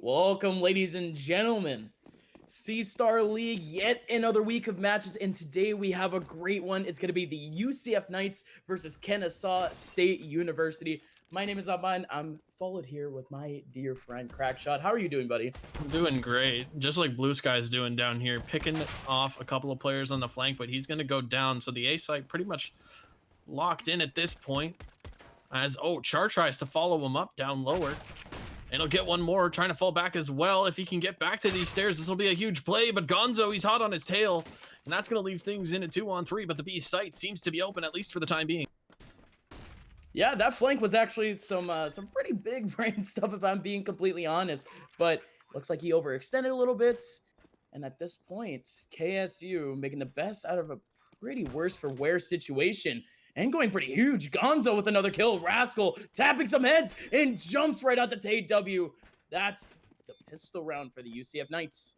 Welcome, ladies and gentlemen. C-Star League, yet another week of matches, and today we have a great one. It's going to be the UCF Knights versus Kennesaw State University. My name is Aban. I'm followed here with my dear friend Crackshot. How are you doing, buddy? I'm doing great. Just like Blue Sky's doing down here, picking off a couple of players on the flank, but he's going to go down. So the A site pretty much locked in at this point. As Char tries to follow him up down lower. And he'll get one more, trying to fall back as well. If he can get back to these stairs, this will be a huge play. But Gonzo, he's hot on his tail. And that's going to leave things in at 2-on-3. But the B site seems to be open, at least for the time being. Yeah, that flank was actually some pretty big brain stuff, if I'm being completely honest. But looks like he overextended a little bit. And at this point, KSU making the best out of a pretty worse for wear situation. And going pretty huge. Gonzo with another kill. Rascal tapping some heads and jumps right onto Tate W. That's the pistol round for the UCF Knights.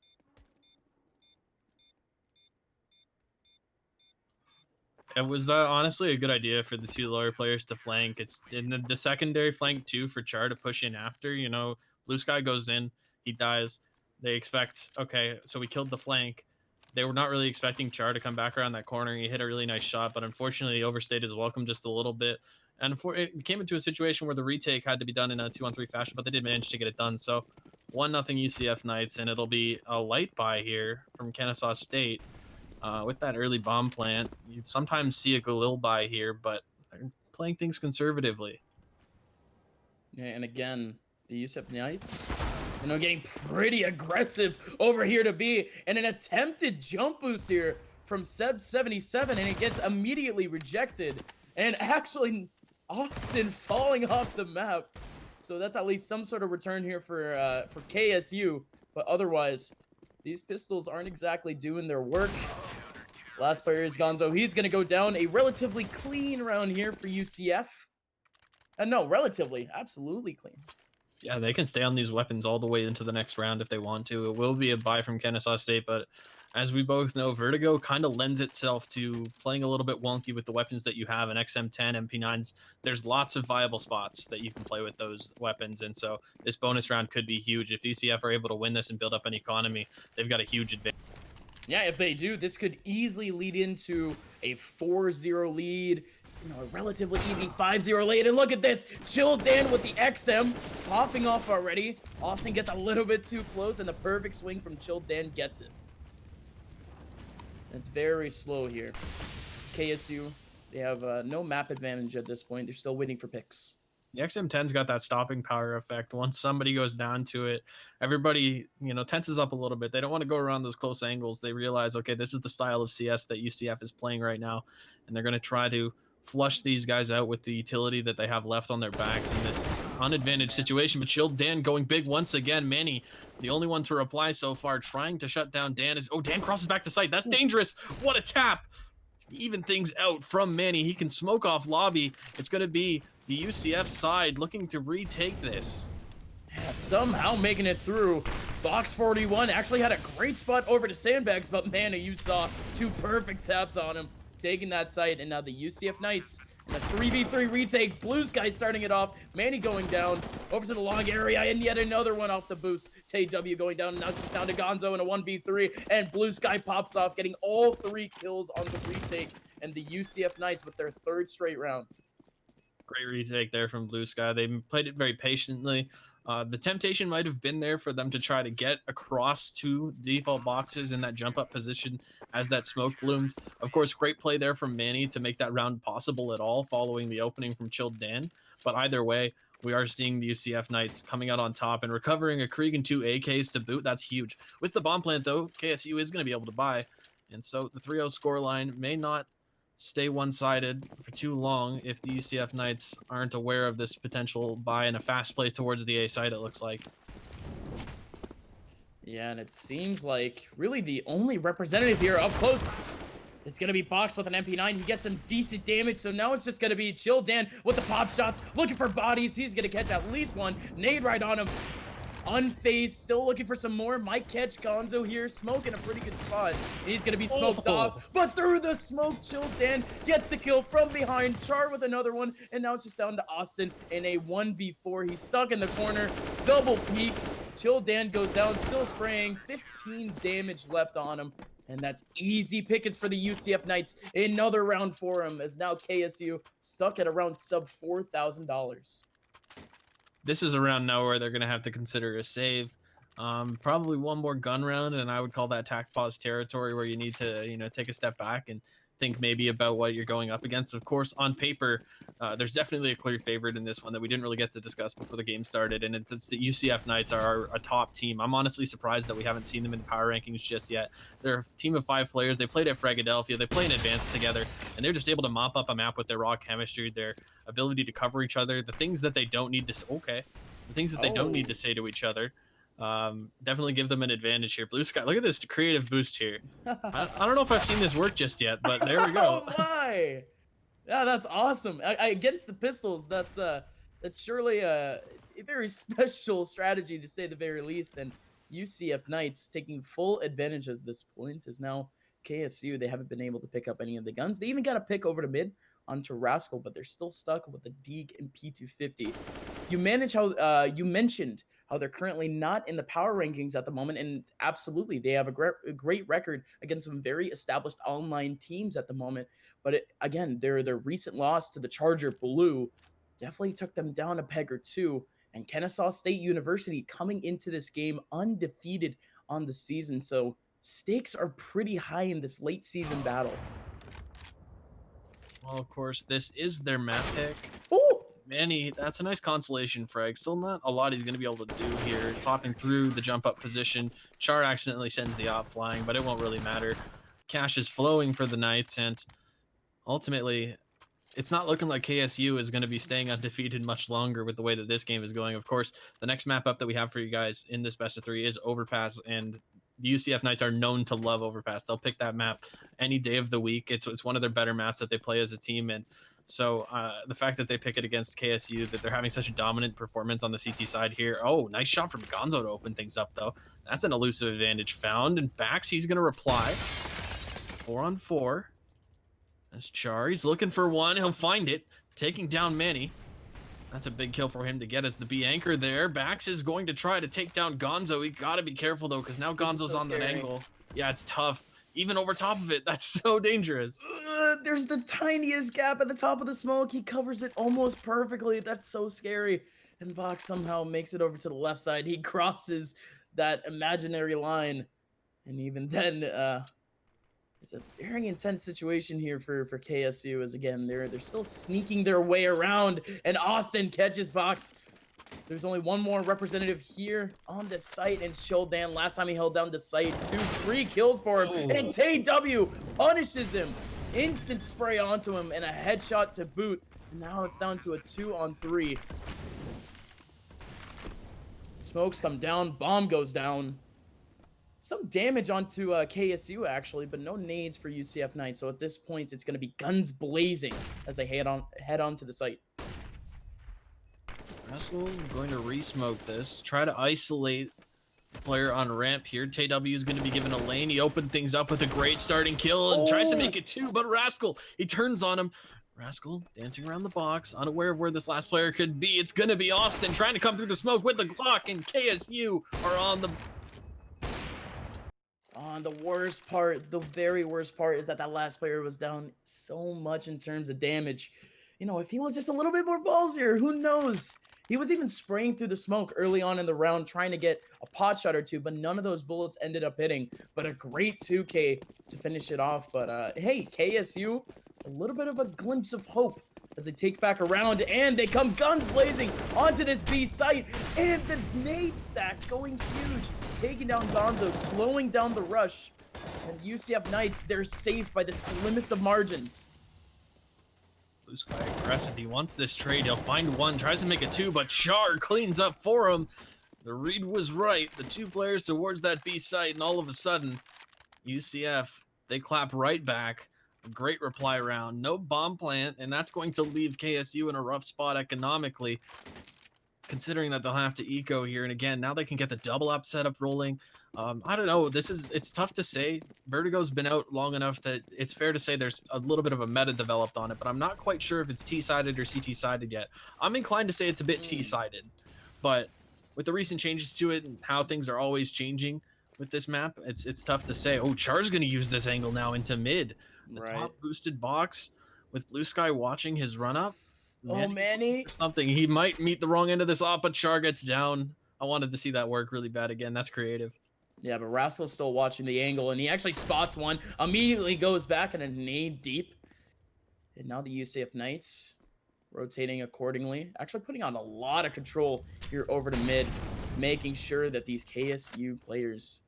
It was honestly a good idea for the two lower players to flank. It's in the secondary flank too for Char to push in after. You know, Blue Sky goes in, he dies. They expect, okay, so we killed the flank. They were not really expecting Char to come back around that corner. He hit a really nice shot, but unfortunately he overstayed his welcome just a little bit. And it came into a situation where the retake had to be done in a 2-on-3 fashion, but they did manage to get it done. So 1-0 UCF Knights, and it'll be a light buy here from Kennesaw State. With that early bomb plant, you sometimes see a Galil buy here, but they're playing things conservatively. Yeah, and again, the UCF Knights, getting pretty aggressive over here to B, and an attempted jump boost here from Seb77, and it gets immediately rejected, and actually Austin falling off the map. So that's at least some sort of return here for KSU, but otherwise, these pistols aren't exactly doing their work. Last player is Gonzo. He's going to go down. A relatively clean round here for UCF. No, relatively. Absolutely clean. Yeah, they can stay on these weapons all the way into the next round if they want to. It will be a buy from Kennesaw State, but as we both know, Vertigo kind of lends itself to playing a little bit wonky with the weapons that you have. An XM10, MP9s, there's lots of viable spots that you can play with those weapons, and so this bonus round could be huge. If UCF are able to win this and build up an economy, they've got a huge advantage. Yeah, if they do, this could easily lead into a 4-0 lead. A relatively easy 5-0 lead. And look at this. Chill Dan with the XM popping off already. Austin gets a little bit too close, and the perfect swing from Chill Dan gets it. It's very slow here. KSU, they have no map advantage at this point. They're still waiting for picks. The XM10's got that stopping power effect. Once somebody goes down to it, everybody, tenses up a little bit. They don't want to go around those close angles. They realize, okay, this is the style of CS that UCF is playing right now, and they're going to try to flush these guys out with the utility that they have left on their backs in this unadvantaged situation. But Chilled Dan going big once again. Manny, the only one to reply so far, trying to shut down Dan is, oh, Dan crosses back to site. That's dangerous. What a tap. Even things out from Manny. He can smoke off lobby. It's going to be the UCF side looking to retake this. Yeah, somehow making it through. Box 41 actually had a great spot over to Sandbags, but man, you saw two perfect taps on him, taking that site. And now the UCF Knights in a 3v3 retake. Blue Sky starting it off. Manny going down over to the long area, and yet another one off the boost. TW going down, and now it's just down to Gonzo in a 1v3, and Blue Sky pops off, getting all 3 kills on the retake. And the UCF Knights with their 3rd straight round. Great retake there from Blue Sky. They played it very patiently. The temptation might have been there for them to try to get across to default boxes in that jump up position as that smoke bloomed. Of course, great play there from Manny to make that round possible at all following the opening from Chilled Dan. But either way, we are seeing the UCF Knights coming out on top and recovering a Krieg and 2 AKs to boot. That's huge. With the bomb plant, though, KSU is going to be able to buy. And so the 3-0 scoreline may not stay one-sided for too long if the UCF Knights aren't aware of this potential buy and a fast play towards the A side, it looks like. Yeah, and it seems like really the only representative here up close is going to be Box with an MP9. He gets some decent damage, so now it's just going to be Chill Dan with the pop shots, looking for bodies. He's going to catch at least one. Nade right on him. Unfazed, still looking for some more. Might catch Gonzo here, smoking a pretty good spot. He's gonna be smoked off, but through the smoke, Chill Dan gets the kill from behind. Char with another one, and now it's just down to Austin in a 1v4. He's stuck in the corner, double peek. Chill Dan goes down, still spraying. 15 damage left on him, and that's easy pickings for the UCF Knights. Another round for him, as now KSU stuck at around sub $4,000. This is a round now where they're going to have to consider a save. Probably one more gun round, and I would call that tac pause territory where you need to, take a step back and think maybe about what you're going up against. Of course, on paper, there's definitely a clear favorite in this one that we didn't really get to discuss before the game started, and it's the UCF Knights are a top team. I'm honestly surprised that we haven't seen them in the power rankings just yet. They're a team of 5 players. They played at Philadelphia. They play in advance together, and they're just able to mop up a map with their raw chemistry, their ability to cover each other, the things that they don't need to. The things that they don't need to say to each other. Definitely give them an advantage here. Blue Sky, look at this creative boost here. I don't know if I've seen this work just yet, but there we go. Oh my! Yeah, that's awesome. Against the pistols, that's surely a very special strategy to say the very least. And UCF Knights taking full advantage at this point is now KSU. They haven't been able to pick up any of the guns. They even got a pick over to mid onto Rascal, but they're still stuck with the Deeg and P250. You mentioned how they're currently not in the power rankings at the moment, and absolutely, they have a great record against some very established online teams at the moment. But again, their recent loss to the Charger Blue definitely took them down a peg or two. And Kennesaw State University coming into this game undefeated on the season, so stakes are pretty high in this late season battle. Well, of course, this is their map pick. Oh! Manny, that's a nice consolation frag. Still not a lot he's going to be able to do here. He's hopping through the jump up position. Char accidentally sends the op flying, but it won't really matter. Cash is flowing for the Knights, and ultimately, it's not looking like KSU is going to be staying undefeated much longer with the way that this game is going. Of course, the next map up that we have for you guys in this best of 3 is Overpass, and the UCF Knights are known to love Overpass. They'll pick that map any day of the week. It's one of their better maps that they play as a team, and so the fact that they pick it against KSU, that they're having such a dominant performance on the CT side here. Oh, nice shot from Gonzo to open things up, though. That's an elusive advantage found, and Bax, he's going to reply. 4 on 4. That's Char. He's looking for one. He'll find it. Taking down Manny. That's a big kill for him to get as the B anchor there. Bax is going to try to take down Gonzo. He got to be careful, though, because now Gonzo's on that angle. Yeah, it's tough. Even over top of it, that's so dangerous. There's the tiniest gap at the top of the smoke. He covers it almost perfectly. That's so scary. And Bach somehow makes it over to the left side. He crosses that imaginary line. And even then, it's a very intense situation here for KSU, as again, they're still sneaking their way around, and Austin catches Box. There's only one more representative here on the site, and Shodan. Last time he held down the site, 2-3 kills for him, and TW punishes him. Instant spray onto him, and a headshot to boot. And now it's down to a 2-on-3. Smokes come down, bomb goes down. Some damage onto KSU, actually, but no nades for UCF Knights. So at this point, it's going to be guns blazing as they head on to the site. Rascal going to re-smoke this. Try to isolate the player on ramp here. TW is going to be given a lane. He opened things up with a great starting kill and tries to make it 2, but Rascal, he turns on him. Rascal dancing around the box, unaware of where this last player could be. It's going to be Austin trying to come through the smoke with the Glock, and KSU are on the... The worst part, the very worst part, is that last player was down so much in terms of damage. You know, if he was just a little bit more ballsier, who knows? He was even spraying through the smoke early on in the round, trying to get a pot shot or two, but none of those bullets ended up hitting. But a great 2K to finish it off. But hey, KSU, a little bit of a glimpse of hope as they take back around, and they come guns blazing onto this B site, and the nade stack going huge, taking down Gonzo, slowing down the rush, and UCF Knights, they're safe by the slimmest of margins. Blue Sky aggressive. He wants this trade. He'll find one, tries to make it 2, but Char cleans up for him. The read was right. The 2 players towards that B site, and all of a sudden, UCF, they clap right back. A great reply round, no bomb plant, and that's going to leave KSU in a rough spot economically, considering that they'll have to eco here. And again, now they can get the double up setup rolling. I don't know. It's tough to say. Vertigo's been out long enough that it's fair to say there's a little bit of a meta developed on it, but I'm not quite sure if it's T-sided or CT-sided yet. I'm inclined to say it's a bit T-sided, but with the recent changes to it and how things are always changing with this map, it's tough to say. Oh, Char's going to use this angle now into mid. The top boosted box with Blue Sky watching his run up. Manny. Something. He might meet the wrong end of this op, but Char gets down. I wanted to see that work really bad again. That's creative. Yeah, but Rascal's still watching the angle, and he actually spots one, immediately goes back and a nade deep. And now the UCF Knights rotating accordingly, actually putting on a lot of control here over to mid, making sure that these KSU players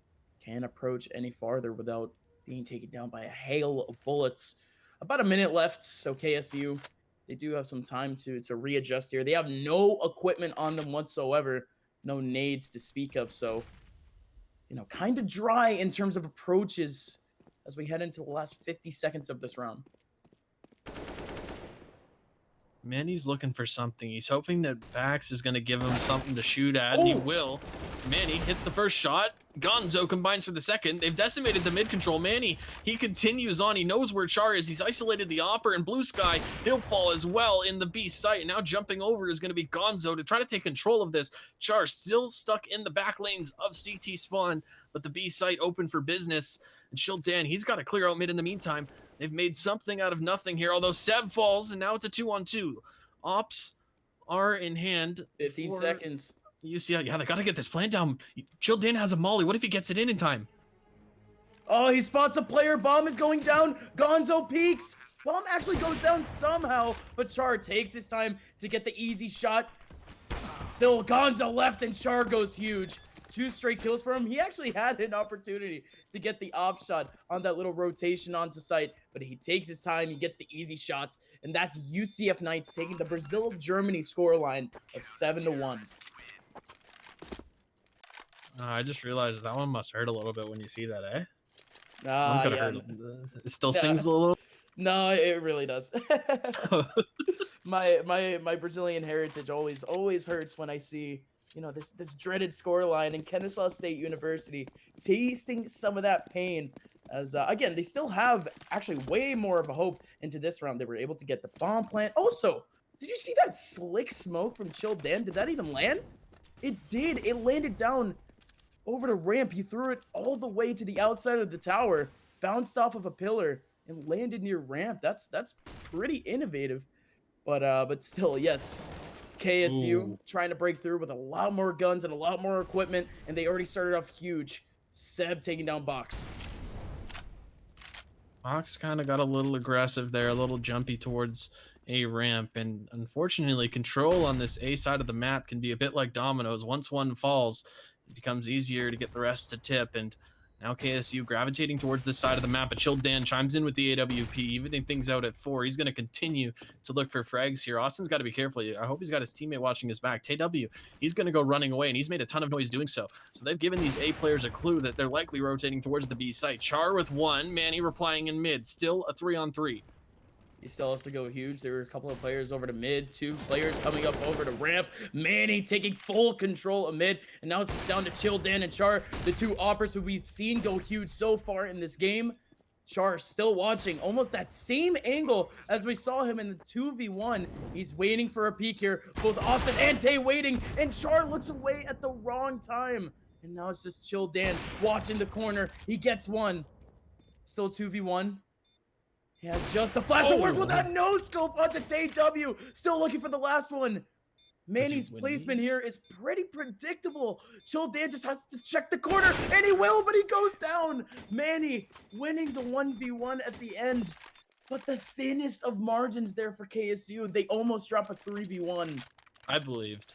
can't approach any farther without being taken down by a hail of bullets. About a minute left, so KSU, they do have some time to readjust here. They have no equipment on them whatsoever, no nades to speak of, so kind of dry in terms of approaches as we head into the last 50 seconds of this round. Manny's looking for something. He's hoping that Bax is going to give him something to shoot at, and he Oh! will. Manny hits the first shot. Gonzo combines for the second. They've decimated the mid control. Manny, he continues on. He knows where Char is. He's isolated the Opper and Blue Sky. He'll fall as well in the B site. Now jumping over is going to be Gonzo to try to take control of this. Char still stuck in the back lanes of CT spawn, but the B site open for business. And Shildan, he's got to clear out mid in the meantime. They've made something out of nothing here, although Seb falls, and now it's a 2-on-2. Ops are in hand. 15 seconds. UCI, yeah, they got to get this plan down. Childan has a molly. What if he gets it in time? Oh, he spots a player. Bomb is going down. Gonzo peeks. Bomb actually goes down somehow, but Char takes his time to get the easy shot. Still, Gonzo left, and Char goes huge. 2 straight kills for him. He actually had an opportunity to get the op shot on that little rotation onto site, but he takes his time. He gets the easy shots, and that's UCF Knights taking the Brazil-Germany scoreline of 7-1. I just realized that one must hurt a little bit when you see that, eh? Ah, One's yeah. hurt. It still sings a little. No, it really does. my Brazilian heritage always hurts when I see this dreaded scoreline in Kennesaw State University, tasting some of that pain. As again, they still have actually way more of a hope into this round. They were able to get the bomb plant. Also, did you see that slick smoke from Childan? Did that even land? It did. It landed down over the ramp. He threw it all the way to the outside of the tower, bounced off of a pillar, and landed near ramp. That's pretty innovative. But still, yes. KSU Ooh. trying to break through with a lot more guns and a lot more equipment, and they already started off huge. Seb taking down Box. Box kind of got a little aggressive there, a little jumpy towards a ramp, and unfortunately, control on this A side of the map can be a bit like dominoes. Once one falls, it becomes easier to get the rest to tip, and now KSU gravitating towards this side of the map. But Childan chimes in with the AWP, evening things out at 4. He's going to continue to look for frags here. Austin's got to be careful. I hope he's got his teammate watching his back. TW, he's going to go running away, and he's made a ton of noise doing so. So they've given these A players a clue that they're likely rotating towards the B site. Char with 1, Manny replying in mid. Still a 3-on-3. He still has to go huge. There were a couple of players over to mid, 2 players coming up over to ramp. Manny taking full control of mid, and now it's just down to Childan and Char, the 2 operas who we've seen go huge so far in this game. Char still watching almost that same angle as we saw him in the 2v1. He's waiting for a peek here. Both Austin and Tay waiting, and Char looks away at the wrong time. And now it's just Childan watching the corner. He gets 1. Still 2v1. He has just the flash to work with that no scope onto TW. Still looking for the last one. Manny's placement here is pretty predictable. Childan just has to check the corner, and he will, but he goes down. Manny winning the 1v1 at the end. But the thinnest of margins there for KSU. They almost drop a 3v1. I believed.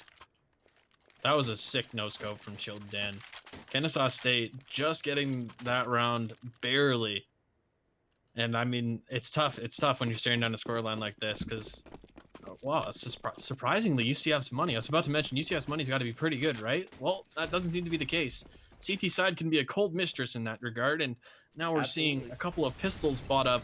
That was a sick no-scope from Childan. Kennesaw State just getting that round barely. And I mean, it's tough. It's tough when you're staring down a scoreline like this because, wow, it's just surprisingly UCF's money. I was about to mention UCF's money's got to be pretty good, right? Well, that doesn't seem to be the case. CT side can be a cold mistress in that regard, and now we're seeing a couple of pistols bought up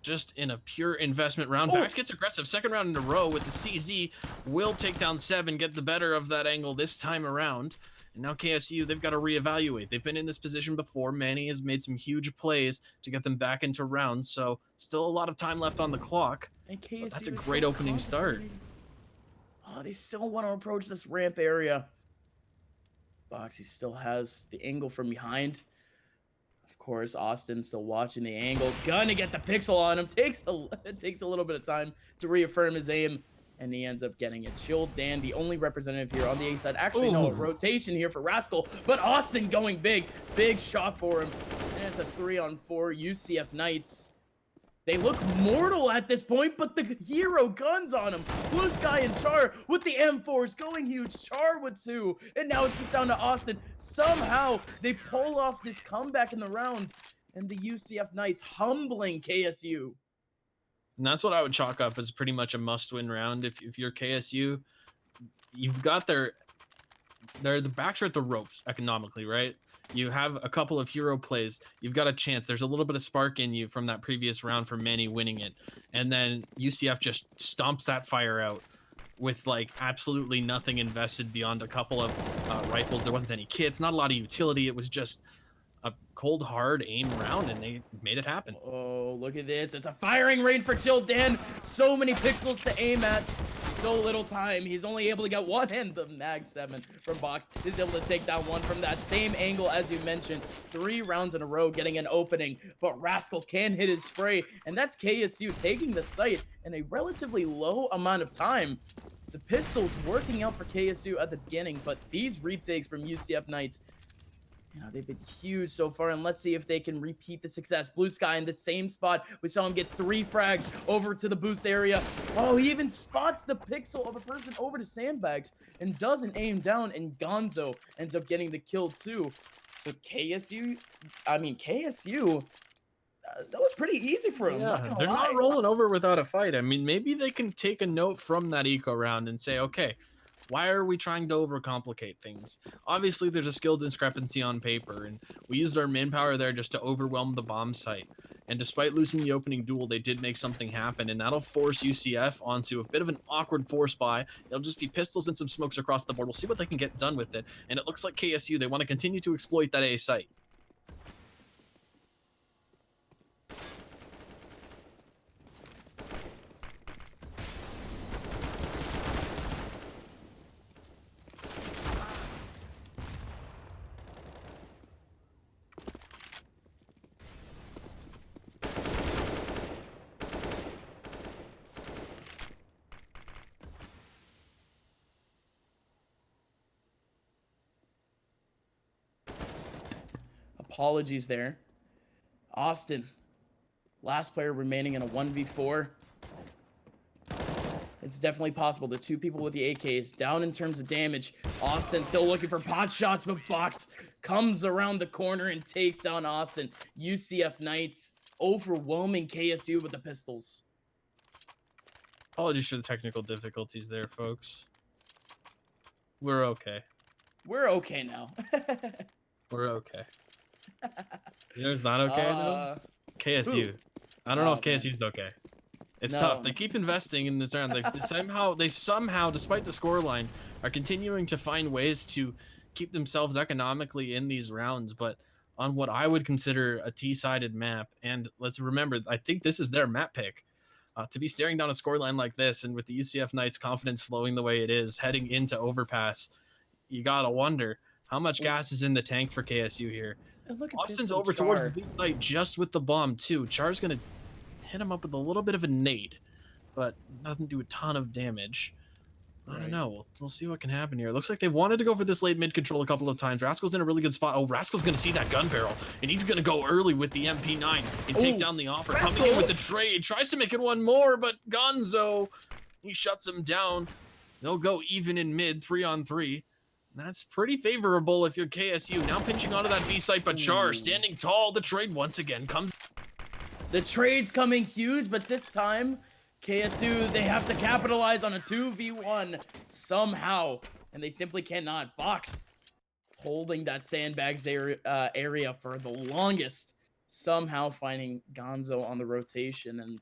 just in a pure investment round. Bax gets aggressive. Second round in a row with the CZ. Will take down Seb and get the better of that angle this time around. And now KSU, they've got to reevaluate. They've been in this position before. Manny has made some huge plays to get them back into rounds, so still a lot of time left on the clock. And KSU That's a great opening start. Oh, they still want to approach this ramp area. Boxy still has the angle from behind. Of course, Austin still watching the angle. Gonna get the pixel on him. It takes a little bit of time to reaffirm his aim. and he ends up getting it. Chill Dan, the only representative here on the A side. Actually, no, a Ooh. rotation here for Rascal, but Austin going big. Big shot for him. And it's a 3-on-4 UCF Knights. They look mortal at this point, but the hero guns on him. Blue Sky and Char with the M4s going huge. Char with 2, and now it's just down to Austin. Somehow, they pull off this comeback in the round, and the UCF Knights humbling KSU. And that's what I would chalk up as pretty much a must-win round. If you're KSU, you've got the backs are at the ropes economically, right? You have a couple of hero plays. You've got a chance. There's a little bit of spark in you from that previous round for Manny winning it. And then UCF just stomps that fire out with like absolutely nothing invested beyond a couple of rifles. There wasn't any kits, not a lot of utility. It was just a cold, hard aim round, and they made it happen. Oh, look at this. It's a firing range for Chill Dan. So many pixels to aim at. So little time. He's only able to get one, and the Mag 7 from Box is able to take down one from that same angle as you mentioned. 3 rounds in a row getting an opening, but Rascal can hit his spray, and that's KSU taking the site in a relatively low amount of time. The pistols working out for KSU at the beginning, but these retakes from UCF Knights, you know, they've been huge so far, and let's see if they can repeat the success. Blue Sky in the same spot. We saw him get 3 frags over to the boost area. Oh, he even spots the pixel of a person over to sandbags and doesn't aim down, and Gonzo ends up getting the kill too. So KSU, that was pretty easy for him. Yeah, they're not rolling over without a fight. I mean, maybe they can take a note from that eco round and say, okay, why are we trying to overcomplicate things? Obviously, there's a skill discrepancy on paper, and we used our manpower there just to overwhelm the bomb site. And despite losing the opening duel, they did make something happen, and that'll force UCF onto a bit of an awkward force buy. It'll just be pistols and some smokes across the board. We'll see what they can get done with it. And it looks like KSU, they want to continue to exploit that A site. Apologies there. Austin, last player remaining in a 1v4. It's definitely possible. The 2 people with the AKs down in terms of damage. Austin still looking for pot shots, but Fox comes around the corner and takes down Austin. UCF Knights overwhelming KSU with the pistols. Apologies for the technical difficulties there, folks. We're okay. We're okay now. We're okay. You know it's not okay though? KSU. Who? I don't know if man. KSU's okay. It's No. tough. They keep investing in this round. They somehow, despite the scoreline, are continuing to find ways to keep themselves economically in these rounds, but on what I would consider a T-sided map. And let's remember, I think this is their map pick. To be staring down a scoreline like this, and with the UCF Knights' confidence flowing the way it is, heading into Overpass, you gotta wonder how much gas is in the tank for KSU here. And look at Austin's this over Char. towards the big site just with the bomb too. Char's gonna hit him up with a little bit of a nade, but doesn't do a ton of damage. I don't know. We'll see what can happen here. It looks like they've wanted to go for this late mid control a couple of times. Rascal's in a really good spot. Oh, Rascal's going to see that gun barrel, and he's going to go early with the MP9 and take down the offer. Rascal. Coming in with the trade. Tries to make it one more, but Gonzo, he shuts him down. They'll go even in mid, 3-on-3. That's pretty favorable if you're KSU. Now pinching onto that B site, but Char standing tall. The trade once again comes. The trade's coming huge, but this time KSU, they have to capitalize on a 2v1 somehow, and they simply cannot. Box holding that sandbags area for the longest, somehow finding Gonzo on the rotation. And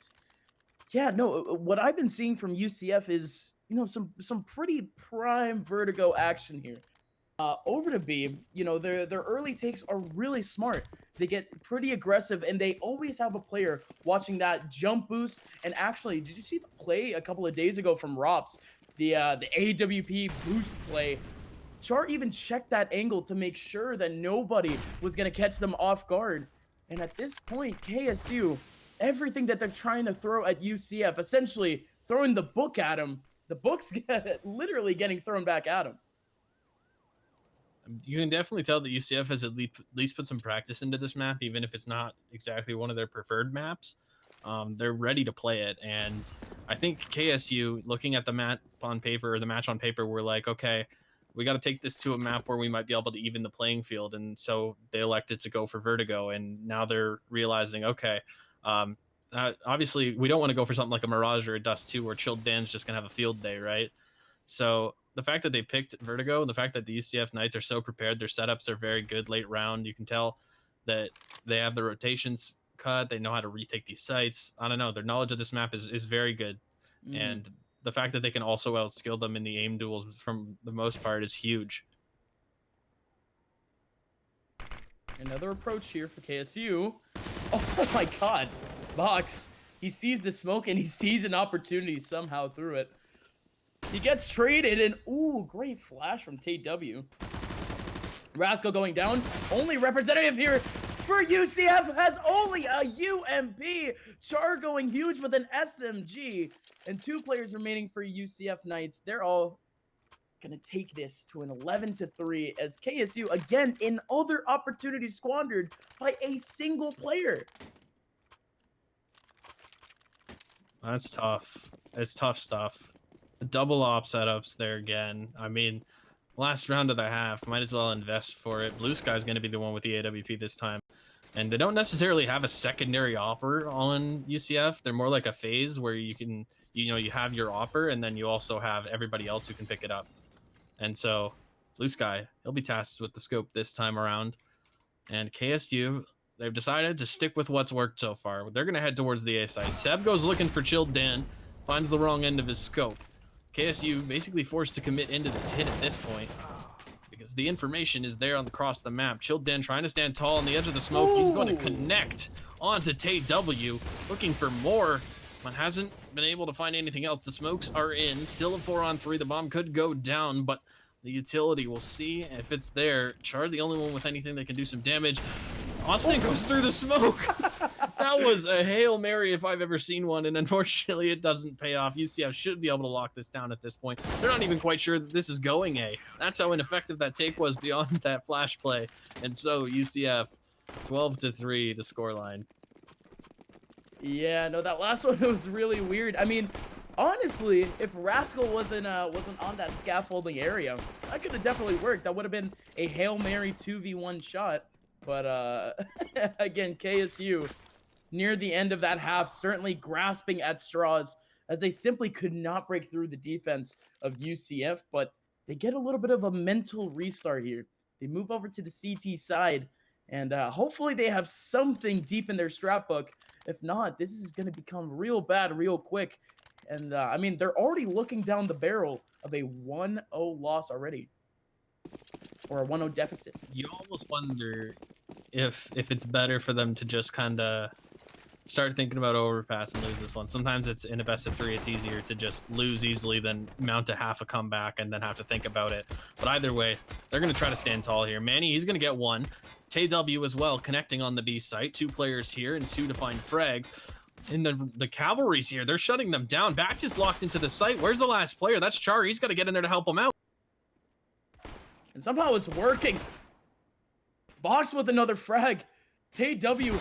yeah, no, what I've been seeing from UCF is, you know, some pretty prime vertigo action here. Over to B, you know, their early takes are really smart. They get pretty aggressive, and they always have a player watching that jump boost. And actually, did you see the play a couple of days ago from Rops? The AWP boost play. Char even checked that angle to make sure that nobody was going to catch them off guard. And at this point, KSU, everything that they're trying to throw at UCF, essentially throwing the book at them, the books literally getting thrown back at him. You can definitely tell that UCF has at least put some practice into this map, even if it's not exactly one of their preferred maps. They're ready to play it, and I think KSU, looking at the map on paper or the match on paper, we're like, okay, we got to take this to a map where we might be able to even the playing field, and so they elected to go for Vertigo, and now they're realizing, okay, um, obviously we don't want to go for something like a Mirage or a Dust 2 where Chilled Dan's just gonna have a field day, right? So the fact that they picked Vertigo and the fact that the UCF Knights are so prepared, their setups are very good late round. You can tell that they have the rotations cut. They know how to retake these sites. I don't know. Their knowledge of this map is very good. Mm. And the fact that they can also outskill them in the aim duels from the most part is huge. Another approach here for KSU. Oh my god. Box. He sees the smoke and he sees an opportunity somehow through it. He gets traded and ooh, great flash from Tate W. Rascal going down. Only representative here for UCF has only a UMP. Char going huge with an SMG. And 2 players remaining for UCF Knights. They're all gonna take this to an 11-3 as KSU again in other opportunities squandered by a single player. That's tough. It's tough stuff. The double op setups there again. I mean, last round of the half, might as well invest for it. Blue Sky's going to be the one with the AWP this time. And they don't necessarily have a secondary opper on UCF. They're more like a phase where you can, you have your opper and then you also have everybody else who can pick it up. And so Blue Sky, he'll be tasked with the scope this time around. And KSU, they've decided to stick with what's worked so far. They're going to head towards the A site. Seb goes looking for Chilled Dan, finds the wrong end of his scope. KSU basically forced to commit into this hit at this point because the information is there across the map. Chilled Dan trying to stand tall on the edge of the smoke. Ooh. He's going to connect onto Tate W, looking for more, but hasn't been able to find anything else. The smokes are in. Still a 4-on-3. The bomb could go down, but the utility, we'll see if it's there. Char, the only one with anything that can do some damage. Austin goes through the smoke. That was a Hail Mary if I've ever seen one, and unfortunately it doesn't pay off. UCF should be able to lock this down at this point. They're not even quite sure that this is going A. That's how ineffective that take was beyond that flash play. And so UCF 12-3 the scoreline. Yeah, no, that last one was really weird. I mean, honestly, if Rascal wasn't on that scaffolding area, that could have definitely worked. That would have been a Hail Mary 2v1 shot. But again, KSU near the end of that half certainly grasping at straws as they simply could not break through the defense of UCF, but they get a little bit of a mental restart here. They move over to the CT side, and hopefully they have something deep in their strat book. If not, this is going to become real bad real quick. And I mean, they're already looking down the barrel of a 1-0 loss already. Or a 1-0 deficit. You almost wonder if it's better for them to just kind of start thinking about overpass and lose this one. Sometimes it's in a best of 3, it's easier to just lose easily than mount a half a comeback and then have to think about it. But either way, they're going to try to stand tall here. Manny, he's going to get one. TW as well, connecting on the B site. 2 players here and 2 to find frags. And the cavalry's here. They're shutting them down. Bax is locked into the site. Where's the last player? That's Char. He's got to get in there to help him out. And somehow it's working. Box with another frag. TW,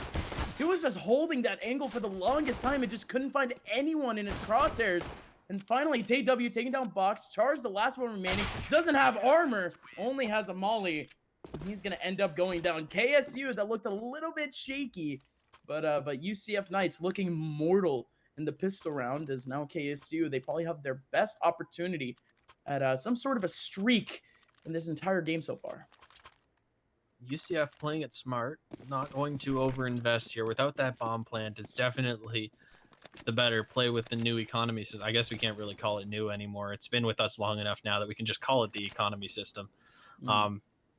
he was just holding that angle for the longest time and just couldn't find anyone in his crosshairs. And finally, TW taking down Box. Char's the last one remaining. Doesn't have armor. Only has a molly. He's going to end up going down. KSU, that looked a little bit shaky. But UCF Knights looking mortal in the pistol round as now KSU, they probably have their best opportunity at some sort of a streak in this entire game so far. UCF playing it smart, not going to overinvest here. Without that bomb plant, it's definitely the better play with the new economy system. I guess we can't really call it new anymore. It's been with us long enough now that we can just call it the economy system.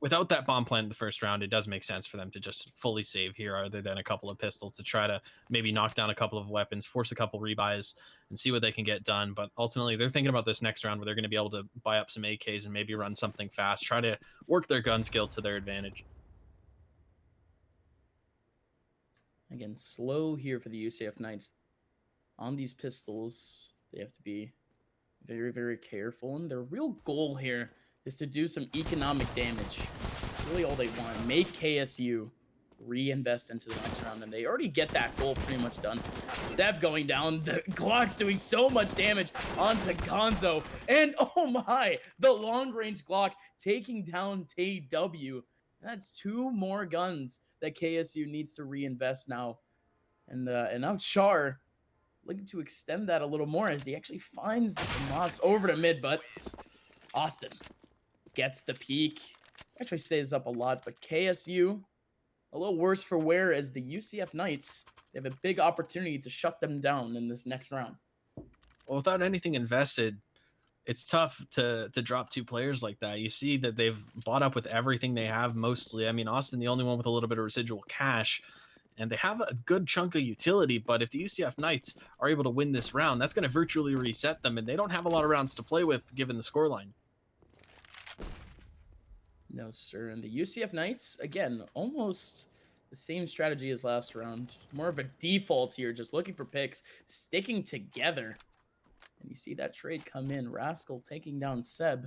Without that bomb plant in the first round, it does make sense for them to just fully save here other than a couple of pistols to try to maybe knock down a couple of weapons, force a couple rebuys, and see what they can get done. But ultimately, they're thinking about this next round where they're going to be able to buy up some AKs and maybe run something fast, try to work their gun skill to their advantage. Again, slow here for the UCF Knights. On these pistols, they have to be very, very careful. And their real goal here is to do some economic damage. Really all they want. Make KSU reinvest into the next round. And they already get that goal pretty much done. Seb going down. The Glock's doing so much damage onto Gonzo. And oh my, the long-range Glock taking down TW. That's 2 more guns that KSU needs to reinvest now. And now Char looking to extend that a little more as he actually finds the Moss over to mid, but Austin gets the peak. Actually stays up a lot, but KSU a little worse for wear as the UCF Knights, they have a big opportunity to shut them down in this next round. Well, without anything invested, it's tough to drop 2 players like that. You see that they've bought up with everything they have mostly. I mean, Austin, the only one with a little bit of residual cash, and they have a good chunk of utility, but if the UCF Knights are able to win this round, that's going to virtually reset them, and they don't have a lot of rounds to play with given the scoreline. No, sir. And the UCF Knights, again, almost the same strategy as last round. More of a default here, just looking for picks, sticking together. And you see that trade come in. Rascal taking down Seb.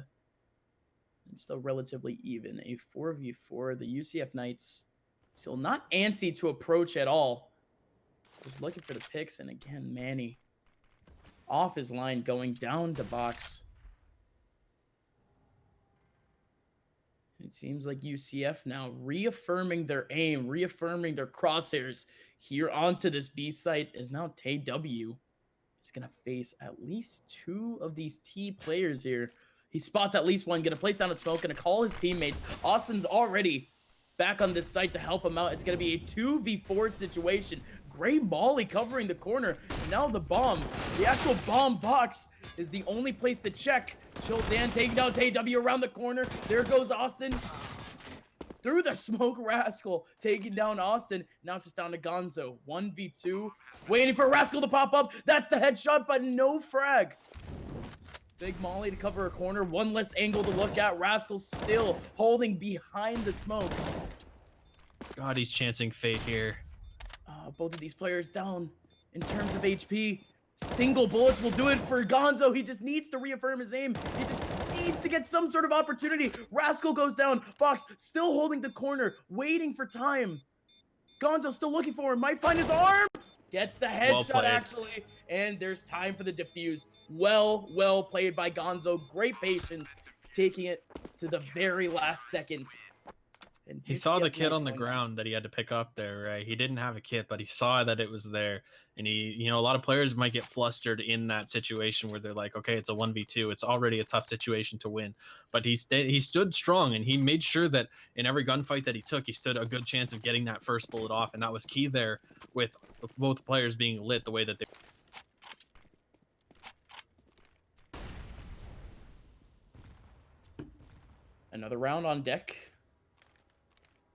And still relatively even. A 4v4. The UCF Knights still not antsy to approach at all. Just looking for the picks. And again, Manny off his line, going down to box. It seems like UCF now reaffirming their aim, reaffirming their crosshairs here onto this B site is now TW. He's going to face at least 2 of these T players here. He spots at least one, going to place down a smoke, going to call his teammates. Austin's already back on this site to help him out. It's going to be a 2v4 situation. Great Molly covering the corner. And now the bomb, the actual bomb box is the only place to check. Chill Dan taking down TW around the corner. There goes Austin. Through the smoke, Rascal taking down Austin. Now it's just down to Gonzo. 1v2. Waiting for Rascal to pop up. That's the headshot, but no frag. Big Molly to cover a corner. One less angle to look at. Rascal still holding behind the smoke. God, he's chancing fate here. Both of these players down in terms of HP. Single bullets will do it for Gonzo. He just needs to reaffirm his aim. He just needs to get some sort of opportunity. Rascal goes down. Fox still holding the corner, waiting for time. Gonzo still looking for him. Might find his arm. Gets the headshot, actually. And there's time for the defuse. Well played by Gonzo. Great patience. Taking it to the very last second. And he saw the kit on the ground that he had to pick up there, right? He didn't have a kit, but he saw that it was there. And he, a lot of players might get flustered in that situation where they're like, okay, it's a 1v2. It's already a tough situation to win. But he stood strong, and he made sure that in every gunfight that he took, he stood a good chance of getting that first bullet off. And that was key there with both players being lit the way that they. Another round on deck.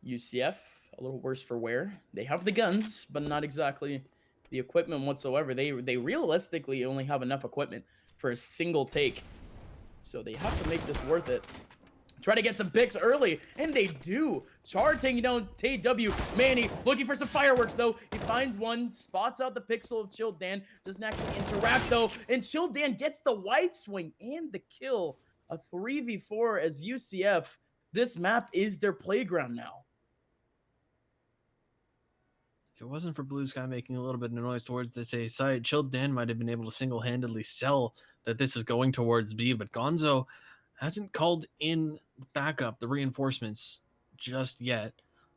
UCF, a little worse for wear. They have the guns, but not exactly the equipment whatsoever. They realistically only have enough equipment for a single take. So they have to make this worth it. Try to get some picks early, and they do. Char taking down TW. Manny looking for some fireworks, though. He finds one, spots out the pixel of Chill Dan. Doesn't actually interact, though. And Chill Dan gets the white swing and the kill. A 3v4 as UCF. This map is their playground now. If it wasn't for Blue Sky making a little bit of noise towards this A side, Chilled Dan might have been able to single-handedly sell that this is going towards B, but Gonzo hasn't called in backup, the reinforcements, just yet.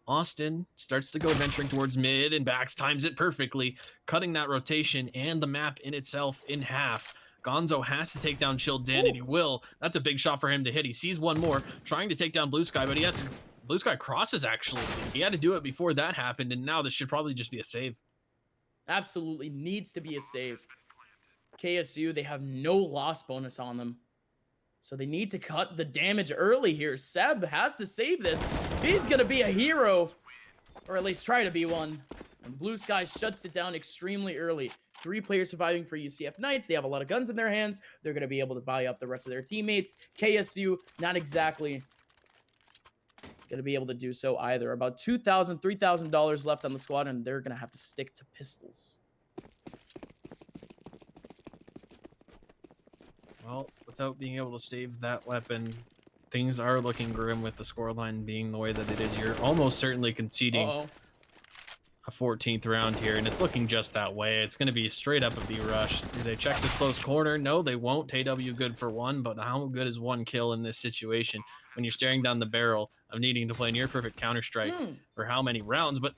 Austin starts to go venturing towards mid, and Bax times it perfectly, cutting that rotation and the map in itself in half. Gonzo has to take down Chilled Dan, and he will. That's a big shot for him to hit. He sees one more, trying to take down Blue Sky, but he has to... Blue Sky crosses, actually. He had to do it before that happened, and now this should probably just be a save. Absolutely needs to be a save. KSU, they have no loss bonus on them. So they need to cut the damage early here. Seb has to save this. He's going to be a hero, or at least try to be one. And Blue Sky shuts it down extremely early. 3 players surviving for UCF Knights. They have a lot of guns in their hands. They're going to be able to buy up the rest of their teammates. KSU, not exactly going to be able to do so either. About $2,000, $3,000 left on the squad, and they're going to have to stick to pistols. Well, without being able to save that weapon, things are looking grim with the scoreline being the way that it is. You're almost certainly conceding Uh-oh. a 14th round here, and it's looking just that way. It's going to be straight up a B rush. Do they check this close corner? No, they won't. TW good for one, but how good is one kill in this situation when you're staring down the barrel of needing to play near perfect Counter-Strike for how many rounds? But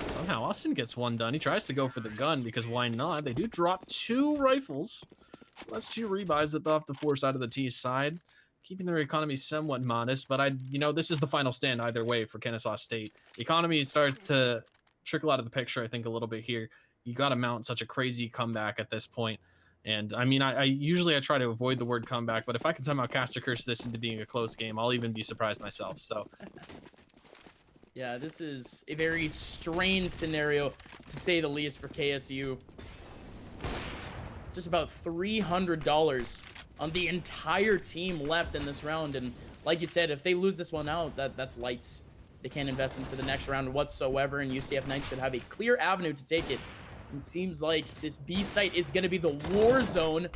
somehow Austin gets one done. He tries to go for the gun because why not? They do drop 2 rifles. So that's 2 rebuys that they'll have to force out of the T side, keeping their economy somewhat modest. But this is the final stand either way for Kennesaw State. The economy starts to trickle out of the picture, I think, a little bit here. You got to mount such a crazy comeback at this point. And I mean, I usually try to avoid the word comeback, but if I can somehow cast a curse this into being a close game, I'll even be surprised myself. So Yeah, this is a very strange scenario, to say the least, for KSU. Just about $300 on the entire team left in this round. And like you said, if they lose this one out, that's lights. They can't invest into the next round whatsoever, and UCF Knights should have a clear avenue to take it. It seems like this B site is going to be the war zone,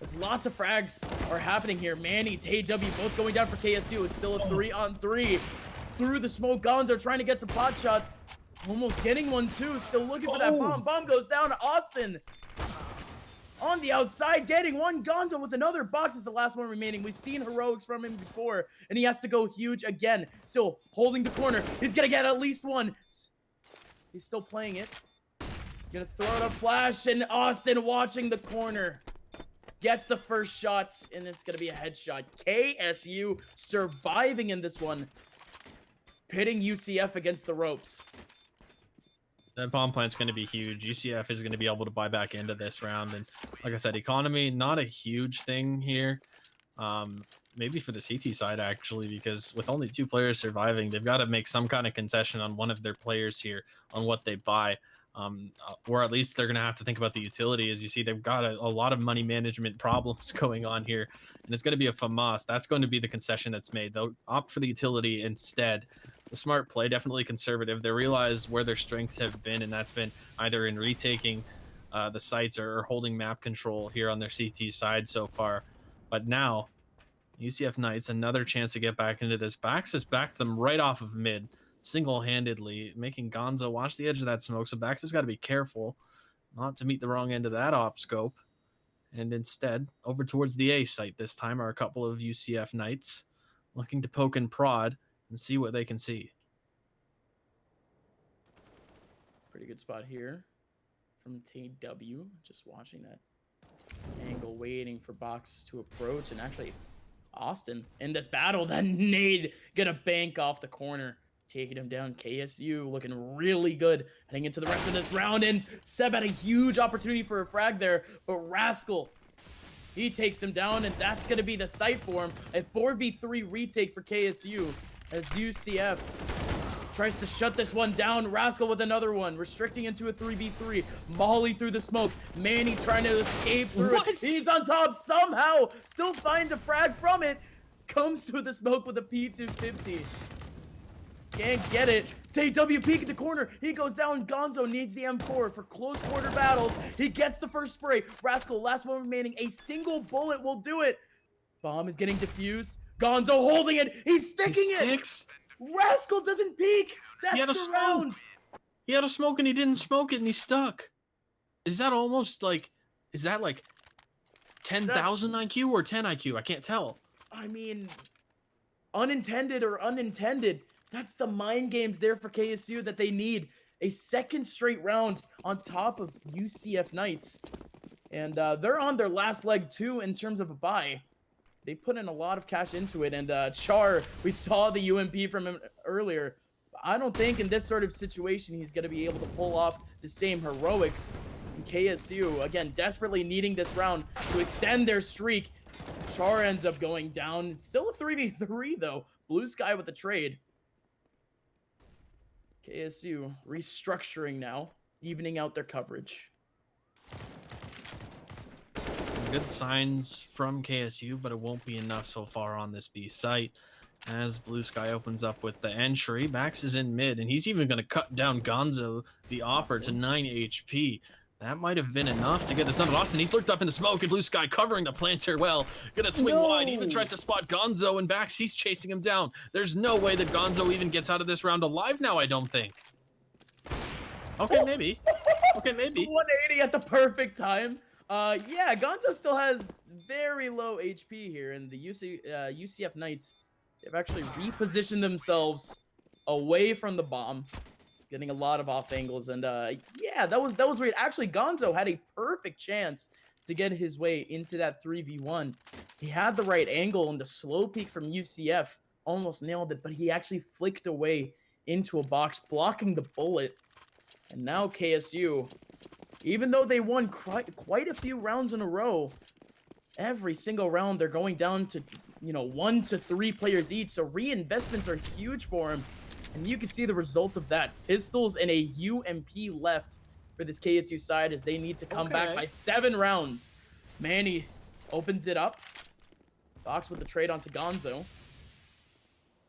as lots of frags are happening here. Manny, TW both going down for KSU. It's still a 3-on-3. Through the smoke, Gonzo trying to get some pot shots. Almost getting one too. Still looking for that bomb. Bomb goes down to Austin. On the outside, getting one. Gonzo with another box is the last one remaining. We've seen heroics from him before, and he has to go huge again. Still holding the corner. He's gonna get at least one. He's still playing it. Gonna throw out a flash, and Austin watching the corner. Gets the first shot, and it's gonna be a headshot. KSU surviving in this one. Pitting UCF against the ropes. that bomb plant's going to be huge. UCF is going to be able to buy back into this round. And like I said, economy, not a huge thing here. Maybe for the CT side, actually, because with only 2 players surviving, they've got to make some kind of concession on one of their players here on what they buy. Or at least they're going to have to think about the utility. As you see, they've got a lot of money management problems going on here, and it's going to be a FAMAS. That's going to be the concession that's made. They'll opt for the utility instead. The smart play, definitely conservative. They realize where their strengths have been, and that's been either in retaking the sites or holding map control here on their CT side so far. But now, UCF Knights, another chance to get back into this. Bax has backed them right off of mid, single-handedly, making Gonzo watch the edge of that smoke. So Bax has got to be careful not to meet the wrong end of that op scope. And instead, over towards the A site this time are a couple of UCF Knights looking to poke and prod and see what they can see. Pretty good spot here from TW. Just watching that angle, waiting for Box to approach. And actually, Austin in this battle, that nade gonna bank off the corner, taking him down. KSU looking really good heading into the rest of this round. And Seb had a huge opportunity for a frag there, but Rascal, he takes him down, and that's gonna be the site for him. A 4v3 retake for KSU as UCF tries to shut this one down. Rascal with another one, restricting into a 3v3. Molly through the smoke. Manny trying to escape through it. He's on top somehow. Still finds a frag from it. Comes through the smoke with a P250. Can't get it. TW peek at the corner. He goes down. Gonzo needs the M4 for close quarter battles. He gets the first spray. Rascal, last one remaining. A single bullet will do it. Bomb is getting defused. Gonzo holding it. He's sticking it. Rascal doesn't peek. That's the round. He had a smoke and he didn't smoke it and he's stuck. Is that almost like, is that like 10,000 IQ or 10 IQ? I can't tell. I mean, unintended or unintended, that's the mind games there for KSU that they need. A second straight round on top of UCF Knights. And they're on their last leg too in terms of a bye. They put in a lot of cash into it, and Char, we saw the UMP from him earlier. I don't think in this sort of situation he's going to be able to pull off the same heroics. And KSU, again, desperately needing this round to extend their streak. Char ends up going down. It's still a 3v3, though. Blue Sky with the trade. KSU restructuring now, evening out their coverage. Good signs from KSU, but it won't be enough so far on this B site. As Blue Sky opens up with the entry, Max is in mid, and he's even going to cut down Gonzo, the Opper, to 9 HP. That might have been enough to get this done. But Austin, he's lurked up in the smoke, and Blue Sky covering the planter well. Gonna swing wide, even tries to spot Gonzo, and Bax, he's chasing him down. There's no way that Gonzo even gets out of this round alive now, I don't think. Okay, maybe. Okay, maybe. 180 at the perfect time. Yeah, Gonzo still has very low HP here, and the UCF Knights, they've actually repositioned themselves away from the bomb, getting a lot of off angles, and yeah, that was weird. Actually, Gonzo had a perfect chance to get his way into that 3v1. He had the right angle, and the slow peek from UCF almost nailed it, but he actually flicked away into a box, blocking the bullet. And now KSU, even though they won quite a few rounds in a row, every single round they're going down to, 1 to 3 players each. So reinvestments are huge for him. And you can see the result of that. Pistols and a UMP left for this KSU side as they need to come back by 7 rounds. Manny opens it up. Box with the trade onto Gonzo.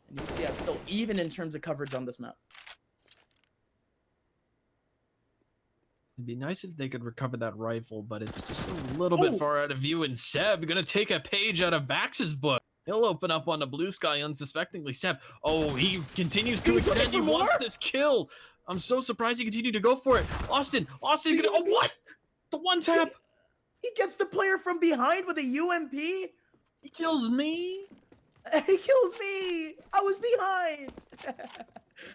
And UCF still even in terms of coverage on this map. It'd be nice if they could recover that rifle, but it's just a little bit far out of view. And Seb gonna take a page out of Bax's book. He'll open up on the Blue Sky unsuspectingly. Seb, he continues to extend. He wants this kill. I'm so surprised he continued to go for it. Austin, what? The one tap. He gets the player from behind with a UMP. He kills me. He kills me. I was behind.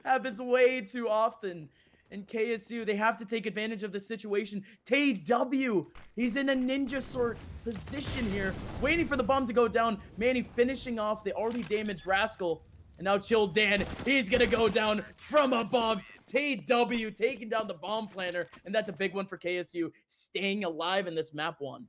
Happens way too often. And KSU, they have to take advantage of the situation. TW, he's in a ninja sort position here, waiting for the bomb to go down. Manny finishing off the already damaged Rascal. And now Chill Dan, he's gonna go down from above. TW taking down the bomb planter, and that's a big one for KSU, staying alive in this map 1.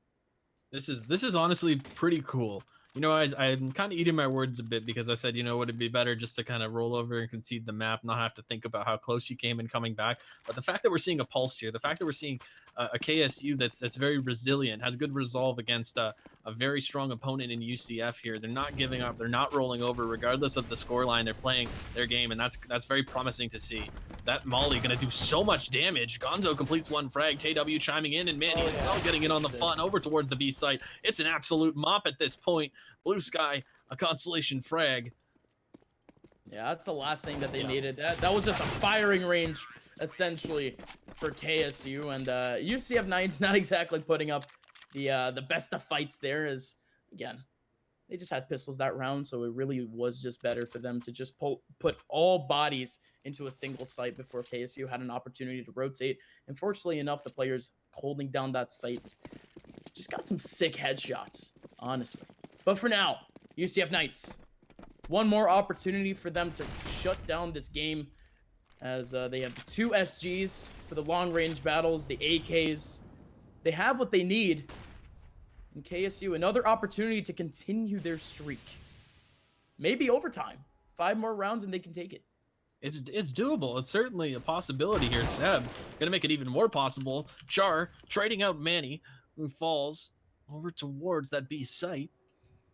This is honestly pretty cool. I'm kind of eating my words a bit because I said, would it be better just to kind of roll over and concede the map, not have to think about how close you came and coming back. But the fact that we're seeing a pulse here, the fact that we're seeing a KSU that's very resilient, has good resolve against a very strong opponent in UCF here. They're not giving up. They're not rolling over, regardless of the scoreline. They're playing their game, and that's very promising to see. That Molly gonna do so much damage. Gonzo completes 1 frag. TW chiming in, and Manny as well getting it on the front over towards the B site. It's an absolute mop at this point. Blue Sky, a consolation frag. Yeah, that's the last thing that they needed. That was just a firing range, essentially, for KSU. And UCF Knights not exactly putting up the best of fights there, as, again, they just had pistols that round, so it really was just better for them to just put all bodies into a single site before KSU had an opportunity to rotate. And fortunately enough, the players holding down that site just got some sick headshots, honestly. But for now, UCF Knights, one more opportunity for them to shut down this game, as they have the 2 SGs for the long-range battles, the AKs. They have what they need. And KSU, another opportunity to continue their streak. Maybe overtime. 5 more rounds and they can take it. It's doable. It's certainly a possibility here. Seb gonna make it even more possible. Char trading out Manny, who falls over towards that B site.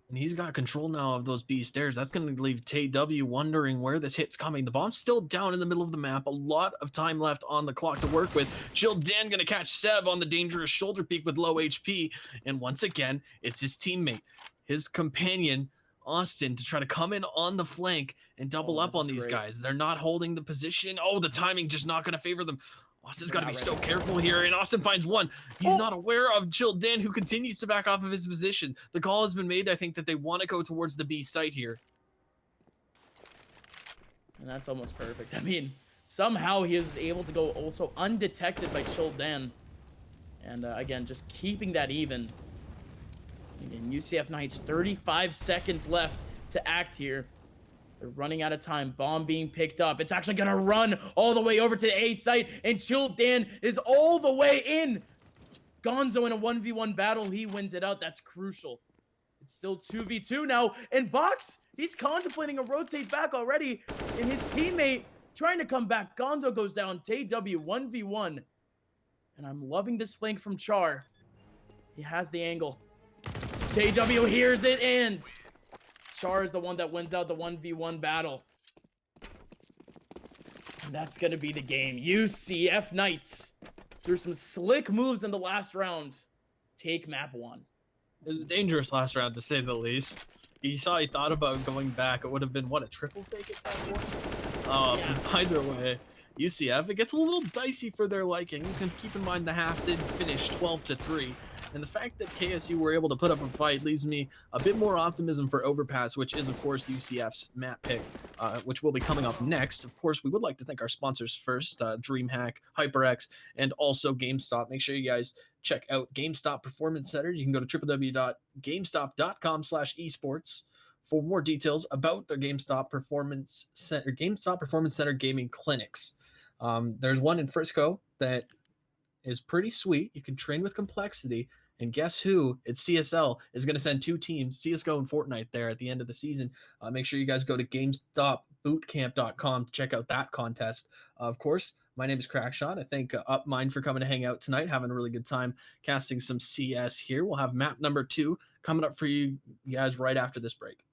And he's got control now of those B stairs. That's going to leave TW wondering where this hit's coming. The bomb's still down in the middle of the map. A lot of time left on the clock to work with. Chill Dan going to catch Seb on the dangerous shoulder peek with low HP. And once again, it's his teammate, his companion, Austin, to try to come in on the flank and double up on these guys. They're not holding the position. The timing just not going to favor them. Austin's got to be so careful here, and Austin finds one. He's not aware of Chill Dan, who continues to back off of his position. The call has been made, I think, that they want to go towards the B site here. And that's almost perfect. I mean, somehow he is able to go also undetected by Chill Dan. And again, just keeping that even. And UCF Knights, 35 seconds left to act here. They're running out of time. Bomb being picked up. It's actually going to run all the way over to the A site. And Chill Dan is all the way in. Gonzo in a 1v1 battle. He wins it out. That's crucial. It's still 2v2 now. And Box, he's contemplating a rotate back already. And his teammate trying to come back. Gonzo goes down. TW 1v1. And I'm loving this flank from Char. He has the angle. TW hears it, and Char is the one that wins out the 1v1 battle. And that's going to be the game. UCF Knights through some slick moves in the last round, take map 1. It was dangerous last round, to say the least. He thought about going back. It would have been, what, a triple fake at that point? Yeah. Either way, UCF, it gets a little dicey for their liking. You can keep in mind the half did finish 12-3. And the fact that KSU were able to put up a fight leaves me a bit more optimism for Overpass, which is, of course, UCF's map pick, which will be coming up next. Of course, we would like to thank our sponsors first, DreamHack, HyperX, and also GameStop. Make sure you guys check out GameStop Performance Center. You can go to www.gamestop.com/esports for more details about their GameStop Performance Center gaming clinics. There's one in Frisco that is pretty sweet. You can train with complexity. And guess who? It's CSL is going to send 2 teams, CSGO and Fortnite, there at the end of the season. Make sure you guys go to GameStopBootcamp.com to check out that contest. Of course, my name is Crackshot. I thank Upmind for coming to hang out tonight, having a really good time casting some CS here. We'll have map number 2 coming up for you guys right after this break.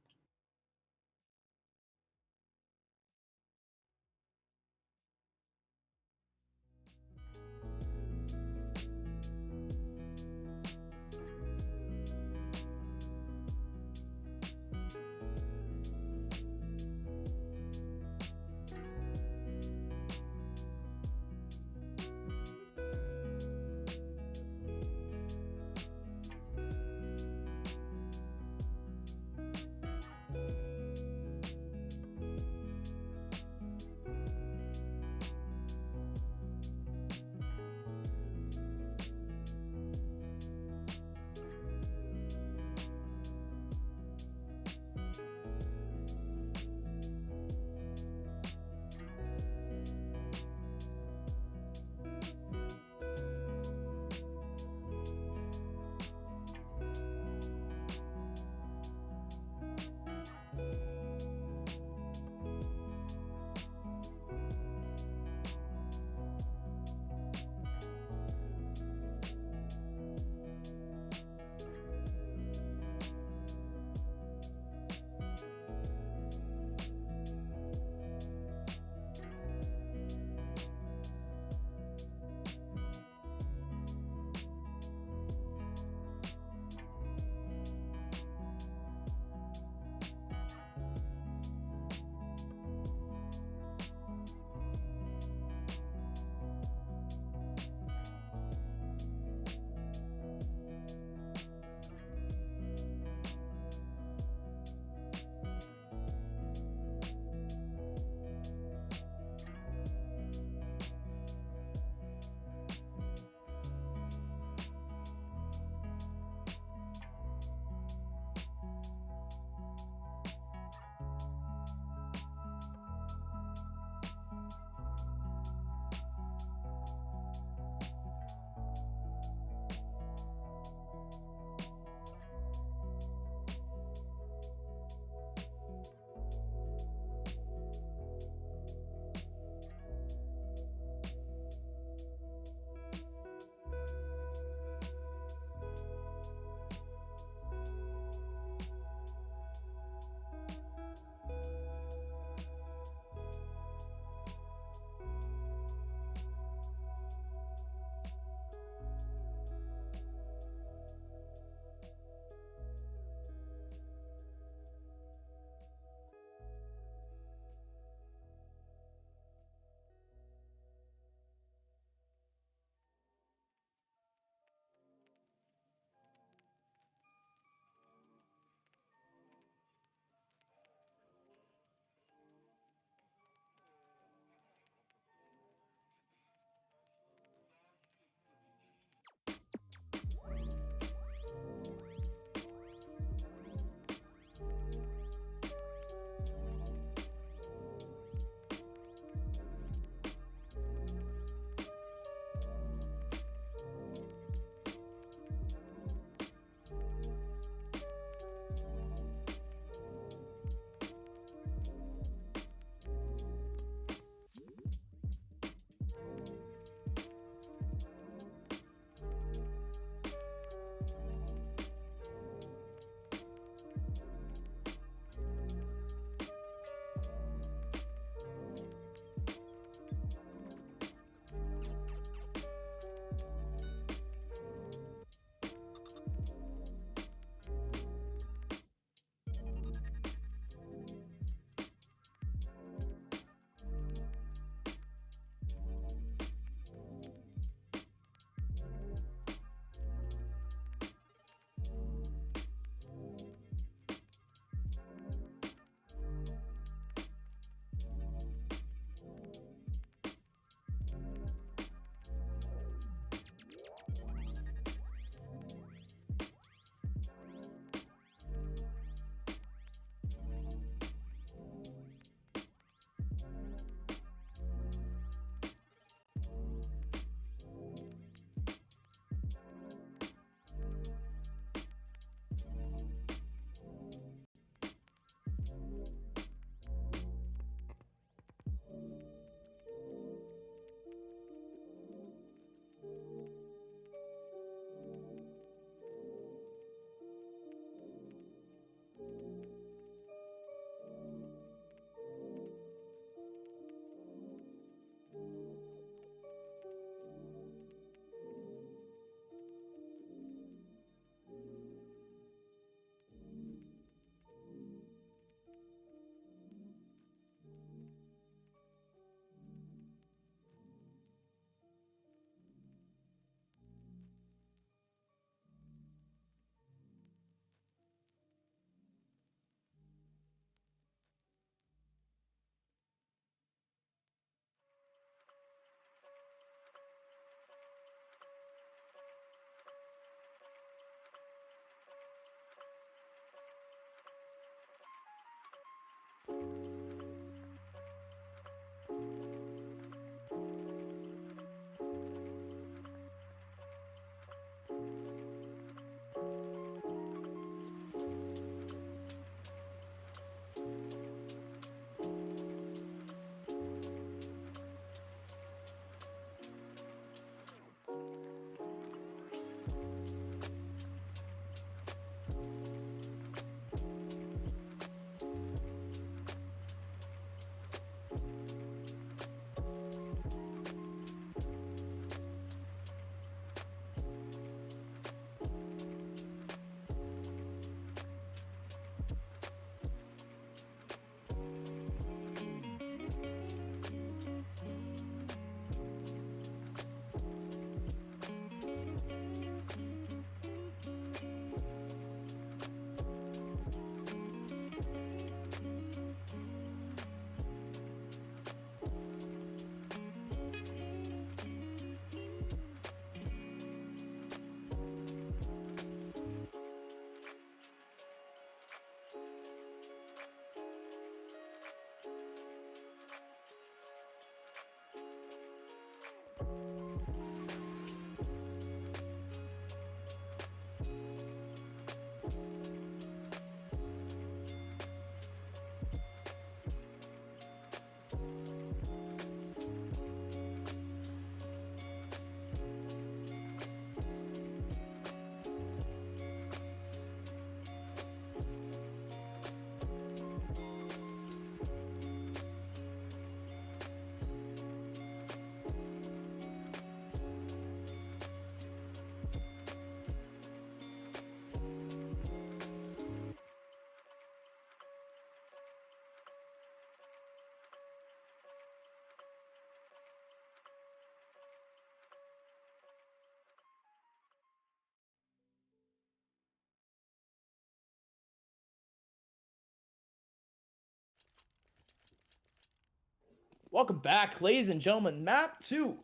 Welcome back, ladies and gentlemen. Map 2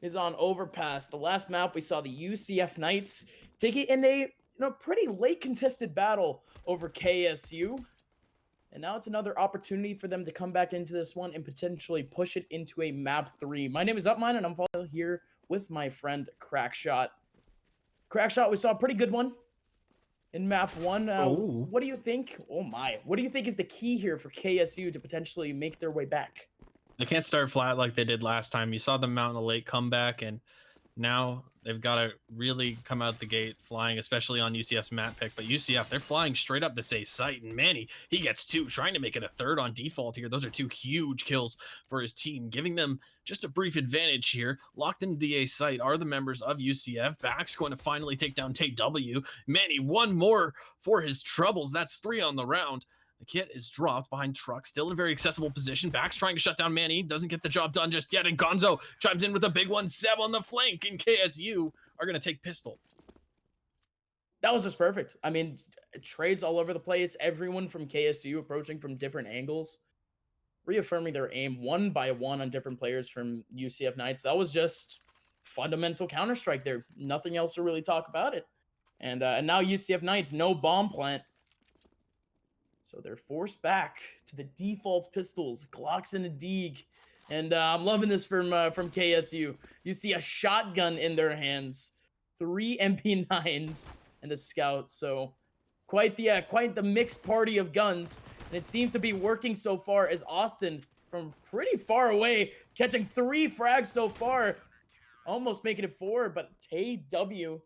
is on Overpass. The last map we saw the UCF Knights take it in a pretty late contested battle over KSU. And now it's another opportunity for them to come back into this one and potentially push it into a map 3. My name is Upmine, and I'm following here with my friend Crackshot. Crackshot, we saw a pretty good one in map 1. Oh, What do you think? Oh my. What do you think is the key here for KSU to potentially make their way back? they can't start flat like they did last time. You saw them mount a late comeback, and now they've got to really come out the gate flying, especially on UCF's map pick. But UCF, they're flying straight up this A site, and Manny, he gets 2, trying to make it a 3rd on default here. Those are 2 huge kills for his team, giving them just a brief advantage here. Locked into the A site are the members of UCF. Back's going to finally take down TW. Manny, 1 more for his troubles. That's 3 on the round. The kit is dropped behind Truck, still in a very accessible position. Back's trying to shut down Manny, doesn't get the job done just yet, and Gonzo chimes in with a big one. Seb on the flank, and KSU are going to take pistol. That was just perfect. I mean, trades all over the place. Everyone from KSU approaching from different angles, reaffirming their aim one by one on different players from UCF Knights. That was just fundamental Counter-Strike there. Nothing else to really talk about it. And now UCF Knights, no bomb plant. So they're forced back to the default pistols, Glocks and a Deeg. And I'm loving this from KSU. You see a shotgun in their hands, 3 MP9s, and a scout. So quite the mixed party of guns. And it seems to be working so far, as Austin from pretty far away catching 3 frags so far, almost making it 4. But TW,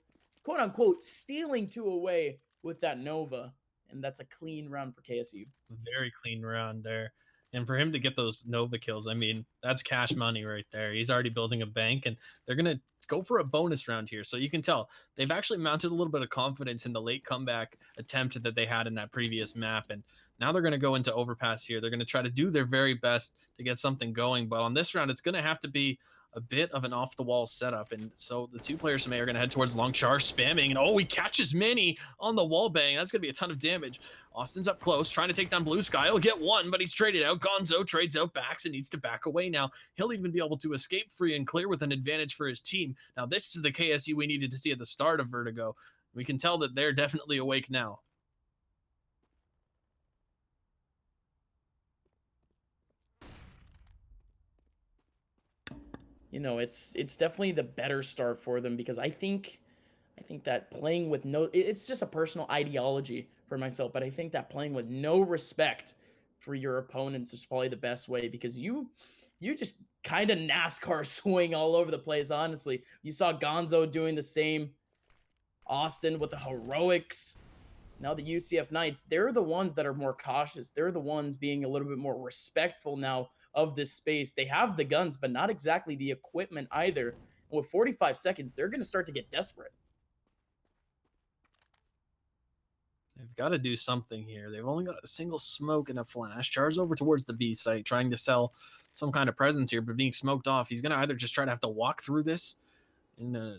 quote unquote, stealing 2 away with that Nova. And that's a clean round for KSU. Very clean round there. And for him to get those Nova kills, I mean, that's cash money right there. He's already building a bank, and they're going to go for a bonus round here. So you can tell they've actually mounted a little bit of confidence in the late comeback attempt that they had in that previous map. And now they're going to go into Overpass here. They're going to try to do their very best to get something going. But on this round, it's going to have to be a bit of an off-the-wall setup. And so the 2 players from A are going to head towards long charge, spamming. And oh, he catches Manny on the wall bang. That's going to be a ton of damage. Austin's up close, trying to take down Blue Sky. He'll get 1, but he's traded out. Gonzo trades out backs and needs to back away now. He'll even be able to escape free and clear with an advantage for his team. Now, this is the KSU we needed to see at the start of Vertigo. We can tell that they're definitely awake now. You know, it's definitely the better start for them, because I think that playing with it's just a personal ideology for myself, but I think that playing with no respect for your opponents is probably the best way, because you just kind of NASCAR swing all over the place, honestly. You saw Gonzo doing the same, Austin with the heroics. Now the UCF Knights, they're the ones that are more cautious. They're the ones being a little bit more respectful now of this space. They have the guns, but not exactly the equipment either. And with 45 seconds, they're going to start to get desperate. They've got to do something here. They've only got a single smoke and a flash. Charge over towards the B site, trying to sell some kind of presence here, but being smoked off. He's going to either just try to have to walk through this in the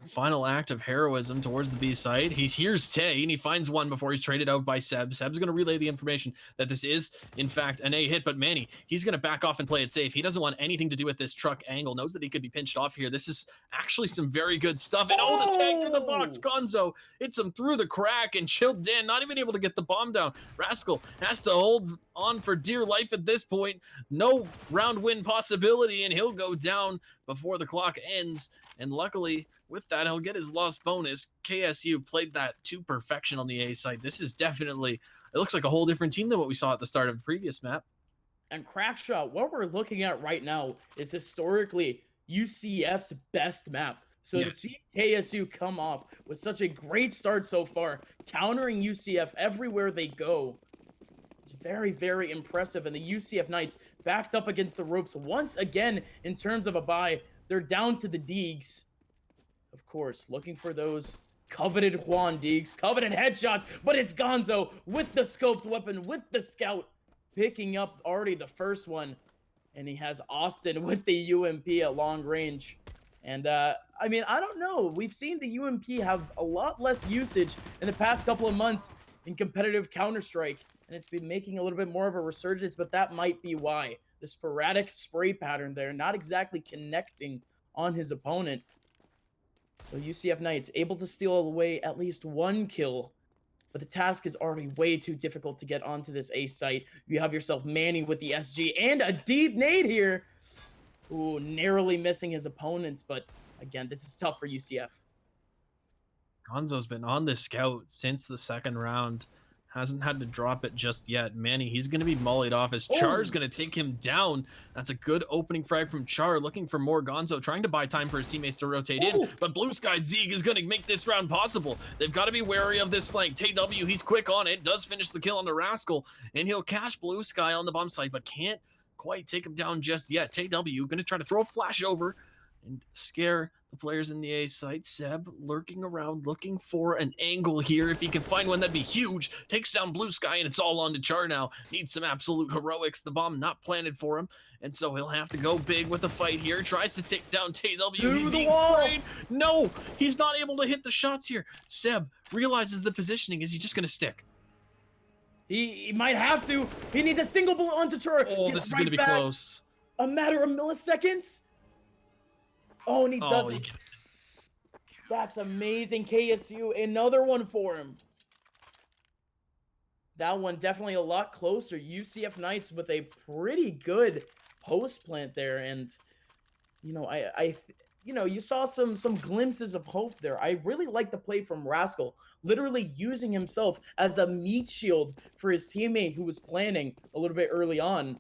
final act of heroism towards the B side. He hears Tay, and he finds 1 before he's traded out by Seb. Seb's going to relay the information that this is, in fact, an A hit, but Manny, he's going to back off and play it safe. He doesn't want anything to do with this truck angle, knows that he could be pinched off here. This is actually some very good stuff. And oh, the tag to the box. Gonzo hits him through the crack, and Chilled Dan not even able to get the bomb down. Rascal has to hold on for dear life at this point. No round win possibility, and he'll go down before the clock ends. And luckily, with that, he'll get his lost bonus. KSU played that to perfection on the A side. This is definitely, it looks like a whole different team than what we saw at the start of the previous map. And Crackshot, what we're looking at right now is historically UCF's best map. So to see KSU come off with such a great start so far, countering UCF everywhere they go, it's very, very impressive. And the UCF Knights backed up against the ropes once again in terms of a bye. They're down to the Deegs. Of course, looking for those coveted Juan Deegs, coveted headshots, but it's Gonzo with the scoped weapon, with the scout, picking up already the first one. And he has Austin with the UMP at long range. And, I mean, I don't know. We've seen the UMP have a lot less usage in the past couple of months in competitive Counter-Strike. And it's been making a little bit more of a resurgence, but that might be why. The sporadic spray pattern there, not exactly connecting on his opponent. So UCF Knights able to steal away at least one kill, but the task is already way too difficult to get onto this A site. You have yourself Manny with the SG and a deep nade here. Ooh, narrowly missing his opponents, but again, this is tough for UCF. Gonzo's been on the scout since the second round. Hasn't had to drop it just yet. Manny, he's going to be mollied off as Char's Oh, going to take him down. That's a good opening frag from Char, looking for more Gonzo, trying to buy time for his teammates to rotate in. oh, But Blue Sky Zeeg is going to make this round possible. They've got to be wary of this flank. TW, he's quick on it, does finish the kill on the Rascal, and he'll catch Blue Sky on the bomb site, but can't quite take him down just yet. TW going to try to throw a flash over and scare the players in the A site. Seb lurking around, looking for an angle here. If he can find one, that'd be huge. Takes down Blue Sky, and it's all on to Char now. Needs some absolute heroics. The bomb not planted for him, and so he'll have to go big with the fight here. Tries to take down TW. He's being sprayed. No, he's not able to hit the shots here. Seb realizes the positioning. Is he just going to stick? he might have to. He needs a single bullet onto Char. Oh, this is going to be close. A matter of milliseconds. Oh, and he does it. That's amazing. KSU, another one for him. That one definitely a lot closer. UCF Knights with a pretty good post plant there, and you know, you saw some glimpses of hope there. I really like the play from Rascal, literally using himself as a meat shield for his teammate who was planning a little bit early on.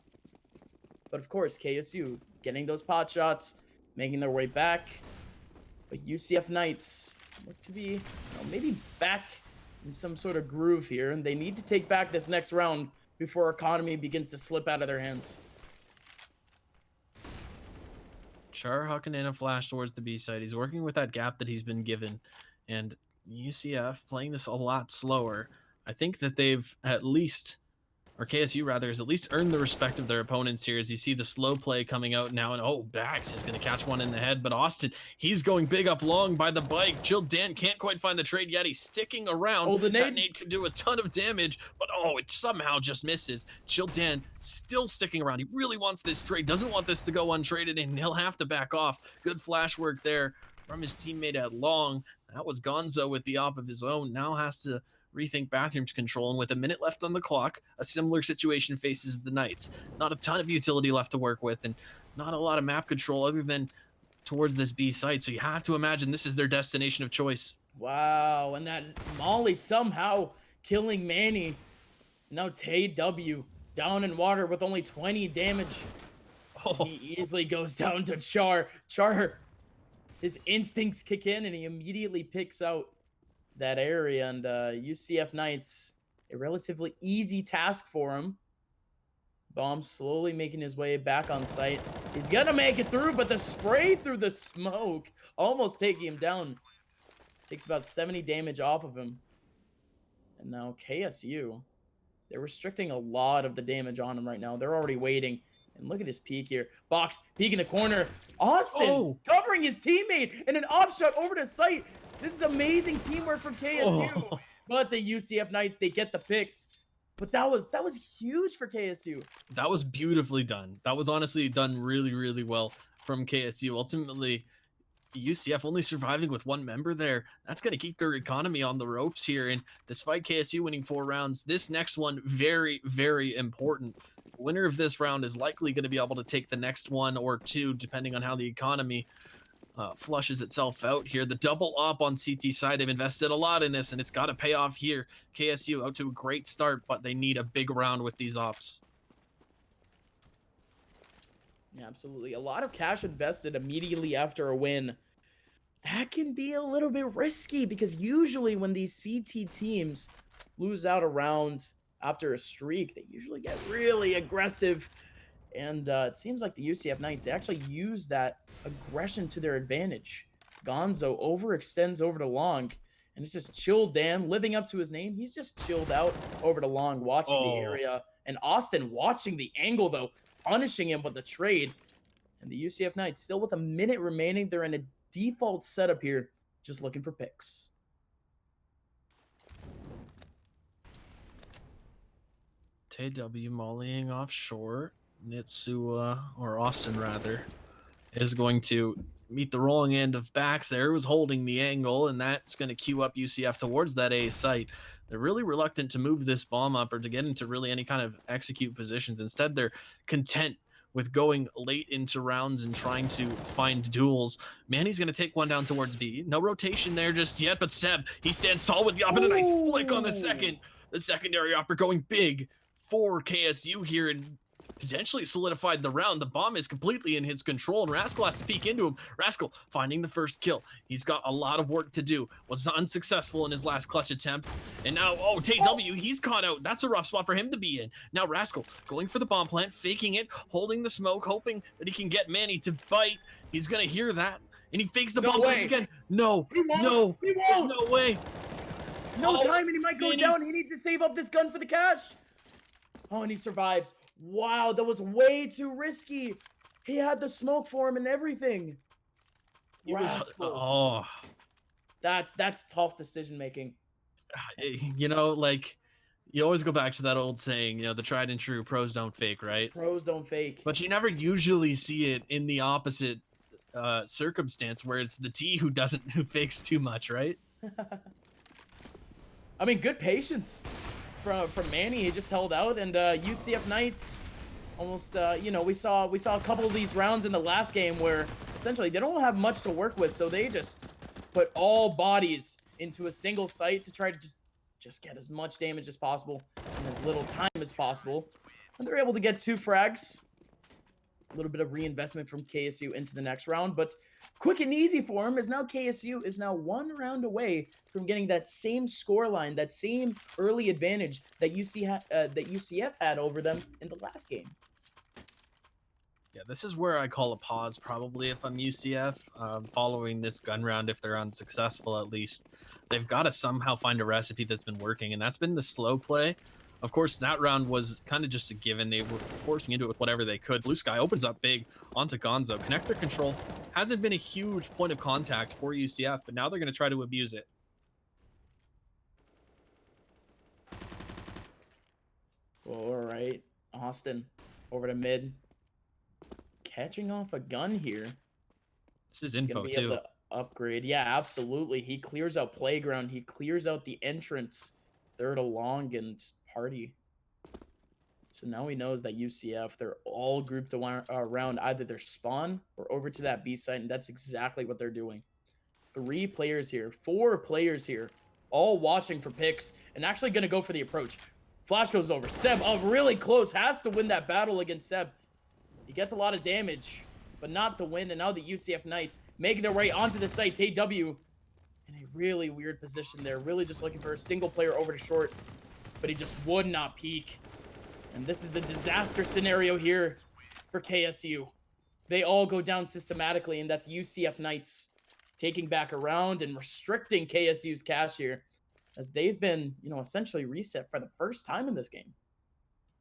But of course, KSU getting those pot shots, making their way back. But UCF Knights look to be, maybe back in some sort of groove here, and they need to take back this next round before economy begins to slip out of their hands. Char hucking in a flash towards the B side. He's working with that gap that he's been given, and UCF playing this a lot slower. I think that they've at least, or KSU rather, has at least earned the respect of their opponents here as you see the slow play coming out now. And oh, Bax is going to catch one in the head, but Austin, he's going big up long by the bike. Chill Dan can't quite find the trade yet. He's sticking around. Oh, the nade. That nade could do a ton of damage, but oh, it somehow just misses. Chill Dan still sticking around. He really wants this trade, doesn't want this to go untraded, and he'll have to back off. Good flash work there from his teammate at long. That was Gonzo with the op of his own. Now has to rethink bathrooms control, and with a minute left on the clock, a similar situation faces the Knights. Not a ton of utility left to work with, and not a lot of map control other than towards this B site, so you have to imagine this is their destination of choice. Wow, and that Molly somehow killing Manny. Now TW down in water with only 20 damage. Oh. He easily goes down to Char. Char, his instincts kick in, and he immediately picks out that area, and UCF Knights, a relatively easy task for him. Bomb slowly making his way back on site. He's gonna make it through, but the spray through the smoke almost taking him down. Takes about 70 damage off of him. And now KSU, they're restricting a lot of the damage on him right now. They're already waiting. And look at this peek here. Box, peek in the corner. Austin covering his teammate, and an op shot over to site. This is amazing teamwork from KSU. Oh. But the UCF Knights, they get the picks. But that was huge for KSU. That was beautifully done. That was honestly done really, really well from KSU. Ultimately, UCF only surviving with one member there. That's going to keep their economy on the ropes here. And despite KSU winning 4 rounds, this next one, very, very important. The winner of this round is likely going to be able to take the next 1 or 2, depending on how the economy flushes itself out here. The double up on CT side, they've invested a lot in this, and it's got to pay off here. KSU out to a great start, but they need a big round with these ops. Yeah, absolutely. A lot of cash invested immediately after a win. That can be a little bit risky, because usually when these CT teams lose out a round after a streak, they usually get really aggressive. And it seems like the UCF Knights, they actually use that aggression to their advantage. Gonzo overextends over to long, and it's just Chill Dan living up to his name. He's just chilled out over to long, watching the area. And Austin watching the angle, though, punishing him with the trade. And the UCF Knights, still with a minute remaining, they're in a default setup here, just looking for picks. TW mollying offshore. Nitsua, or Austin rather, is going to meet the rolling end of backs there, was holding the angle, and that's going to queue up UCF towards that A site. They're really reluctant to move this bomb up or to get into really any kind of execute positions. Instead, they're content with going late into rounds and trying to find duels. Manny's going to take one down towards B. No rotation there just yet, but Seb, he stands tall with the up and a nice flick on the second. The secondary upper going big for KSU here, and potentially solidified the round. The bomb is completely in his control, and Rascal has to peek into him. Rascal finding the first kill. He's got a lot of work to do. Was unsuccessful in his last clutch attempt. And now, oh, TW, he's caught out. That's a rough spot for him to be in. Now Rascal going for the bomb plant, faking it, holding the smoke, hoping that he can get Manny to bite. He's gonna hear that, and he fakes the bomb plant again. No, no, there's no way. No time, and he might go down. He needs to save up this gun for the cash. Oh, and he survives. Wow, that was way too risky. He had the smoke for him and everything. That's tough decision making. You know, like, you always go back to that old saying, you know, the tried and true pros don't fake, right? Pros don't fake. But you never usually see it in the opposite circumstance, where it's the T who fakes too much, right? I mean, good patience from Manny. He just held out, and UCF Knights almost, you know, we saw a couple of these rounds in the last game where essentially they don't have much to work with, so they just put all bodies into a single site to try to just get as much damage as possible in as little time as possible. And they're able to get 2 frags. A little bit of reinvestment from KSU into the next round, but quick and easy for him, as now KSU is now 1 round away from getting that same score line, that same early advantage that UCF had over them in the last game. Yeah, this is where I call a pause, probably, if I'm UCF, following this gun round. If they're unsuccessful, at least they've got to somehow find a recipe that's been working, and that's been the slow play. Of course, that round was kind of just a given. They were forcing into it with whatever they could. Blue Sky opens up big onto Gonzo. Connector control hasn't been a huge point of contact for UCF, but now they're going to try to abuse it. All right, Austin over to mid. Catching off a gun here. This is info, be too. Able to upgrade. Yeah, absolutely. He clears out playground. He clears out the entrance. Third along and party. So now he knows that UCF, they're all grouped around either their spawn or over to that B site, and that's exactly what they're doing. 3 players here, 4 players here, all watching for picks and actually going to go for the approach. Flash goes over. Seb, really close, has to win that battle against Seb. He gets a lot of damage, but not the win. And now the UCF Knights making their way onto the site. TW in a really weird position there, really just looking for a single player over to short, but he just would not peek. And this is the disaster scenario here for KSU. They all go down systematically, and that's UCF Knights taking back around and restricting KSU's cash here, as they've been, you know, essentially reset for the first time in this game.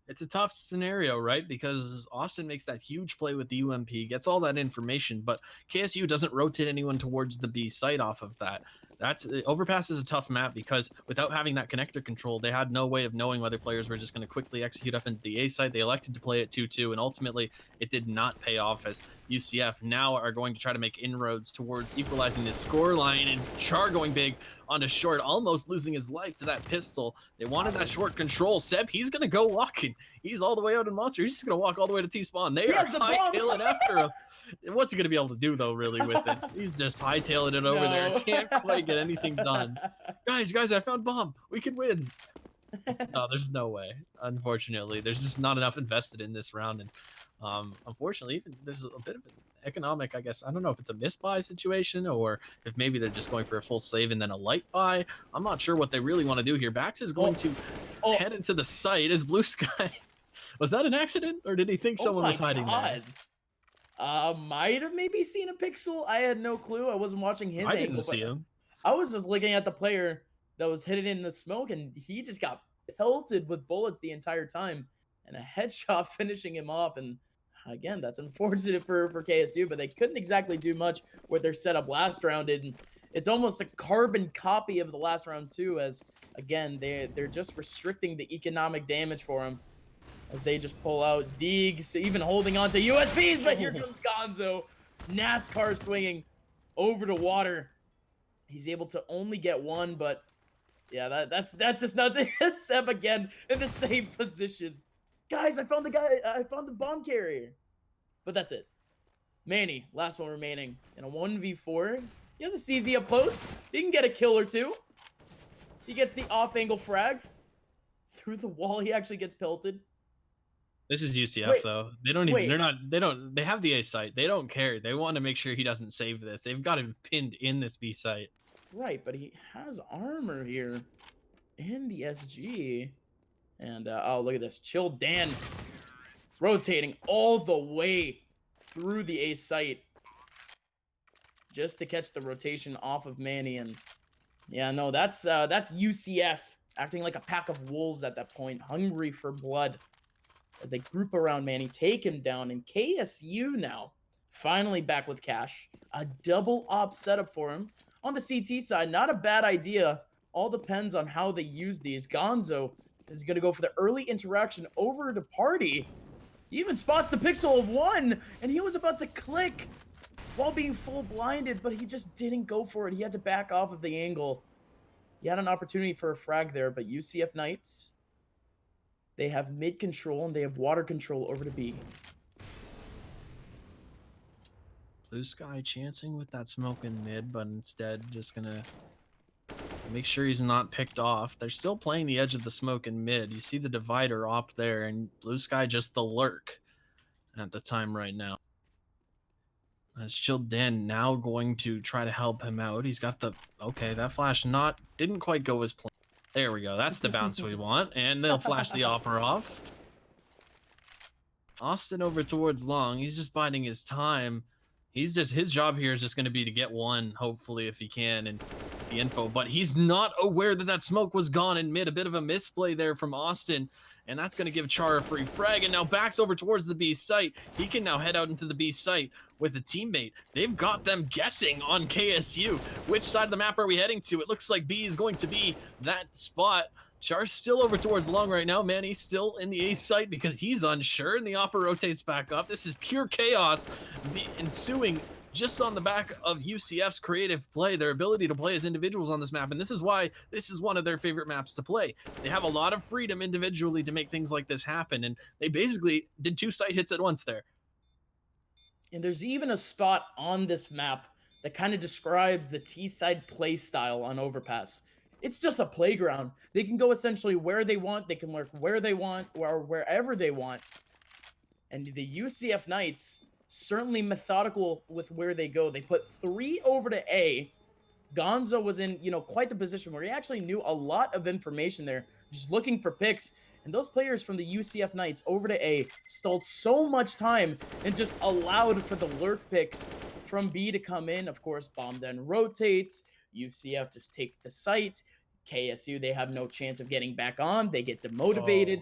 It's a tough scenario, right? Because Austin makes that huge play with the UMP, gets all that information, but KSU doesn't rotate anyone towards the B site off of that. Overpass is a tough map because without having that connector control, they had no way of knowing whether players were just going to quickly execute up into the A site. They elected to play it 2-2, and ultimately it did not pay off, as UCF now are going to try to make inroads towards equalizing this score line, and Char going big onto short, almost losing his life to that pistol. They wanted that short control. Seb, he's going to go walking. He's all the way out in Monster. He's just going to walk all the way to T-spawn. They are hightailing after him. What's he going to be able to do, though, really, with it? He's just hightailing it over there. Can't quite get anything done. Guys, I found bomb. We can win. No, there's no way. Unfortunately, there's just not enough invested in this round. And unfortunately, even there's a bit of an economic, I guess, I don't know if it's a misbuy situation or if maybe they're just going for a full save and then a light buy. I'm not sure what they really want to do here. Bax is going to head into the site as Blue Sky. Was that an accident, or did he think someone was hiding there? Might have maybe seen a pixel. I had no clue. I wasn't watching his angle. I didn't see him. I was just looking at the player that was hidden in the smoke, and he just got pelted with bullets the entire time, and a headshot finishing him off. And again, that's unfortunate for KSU, but they couldn't exactly do much with their setup last round. And it's almost a carbon copy of the last round too, as again they're just restricting the economic damage for him. as they just pull out Deegs, even holding on to USBs, but here comes Gonzo. NASCAR swinging over to water. He's able to only get one, but yeah, that's just nuts. Seb again in the same position. Guys, I found the bomb carrier. But that's it. Manny, last one remaining. In a 1v4, he has a CZ up close. He can get a kill or two. He gets the off-angle frag. Through the wall, he actually gets pelted. This is UCF Wait, though. They don't even. wait. They're not. They don't. They have the A site. They don't care. They want to make sure he doesn't save this. They've got him pinned in this B site. Right, but he has armor here in the SG. And, oh, look at this. Chill Dan rotating all the way through the A site just to catch the rotation off of Manny. And yeah, no, that's UCF acting like a pack of wolves at that point, hungry for blood as they group around Manny, take him down. And KSU now finally back with cash, a double op setup for him on the CT side. Not a bad idea. All depends on how they use these. Gonzo is going to go for the early interaction over to Party. He even spots the pixel of one, and he was about to click while being full blinded, but he just didn't go for it. He had to back off of the angle. He had an opportunity for a frag there, but UCF Knights, they have mid control and they have water control over to B. Blue Sky chancing with that smoke in mid, but instead just gonna make sure he's not picked off. They're still playing the edge of the smoke in mid. You see the divider op there, and Blue Sky just the lurk at the time right now. As Chilled Dan now going to try to help him out. He's got the okay, that flash didn't quite go as planned. There we go. That's the bounce we want, and they'll flash the opera off. Austin over towards long. He's just biding his time. His job here is just going to be to get one, hopefully, if he can, and the info. But he's not aware that that smoke was gone in mid. A bit of a misplay there from Austin, and that's going to give Char a free frag. And now backs over towards the B site. He can now head out into the B site with a teammate. They've got them guessing on KSU. Which side of the map are we heading to? It looks like B is going to be that spot. Char's still over towards long right now. Manny's still in the A site because he's unsure, and the Opera rotates back up. This is pure chaos ensuing just on the back of UCF's creative play, their ability to play as individuals on this map. And this is why this is one of their favorite maps to play. They have a lot of freedom individually to make things like this happen, and they basically did 2 site hits at once there. And there's even a spot on this map that kind of describes the T-side play style on Overpass. It's just a playground. They can go essentially where they want. They can lurk where they want or wherever they want. And the UCF Knights, certainly methodical with where they go. They put 3 over to A. Gonzo was in, quite the position where he actually knew a lot of information there, just looking for picks. And those players from the UCF Knights over to A stalled so much time and just allowed for the lurk picks from B to come in. Of course, bomb then rotates. UCF just take the site. KSU, they have no chance of getting back on. They get demotivated.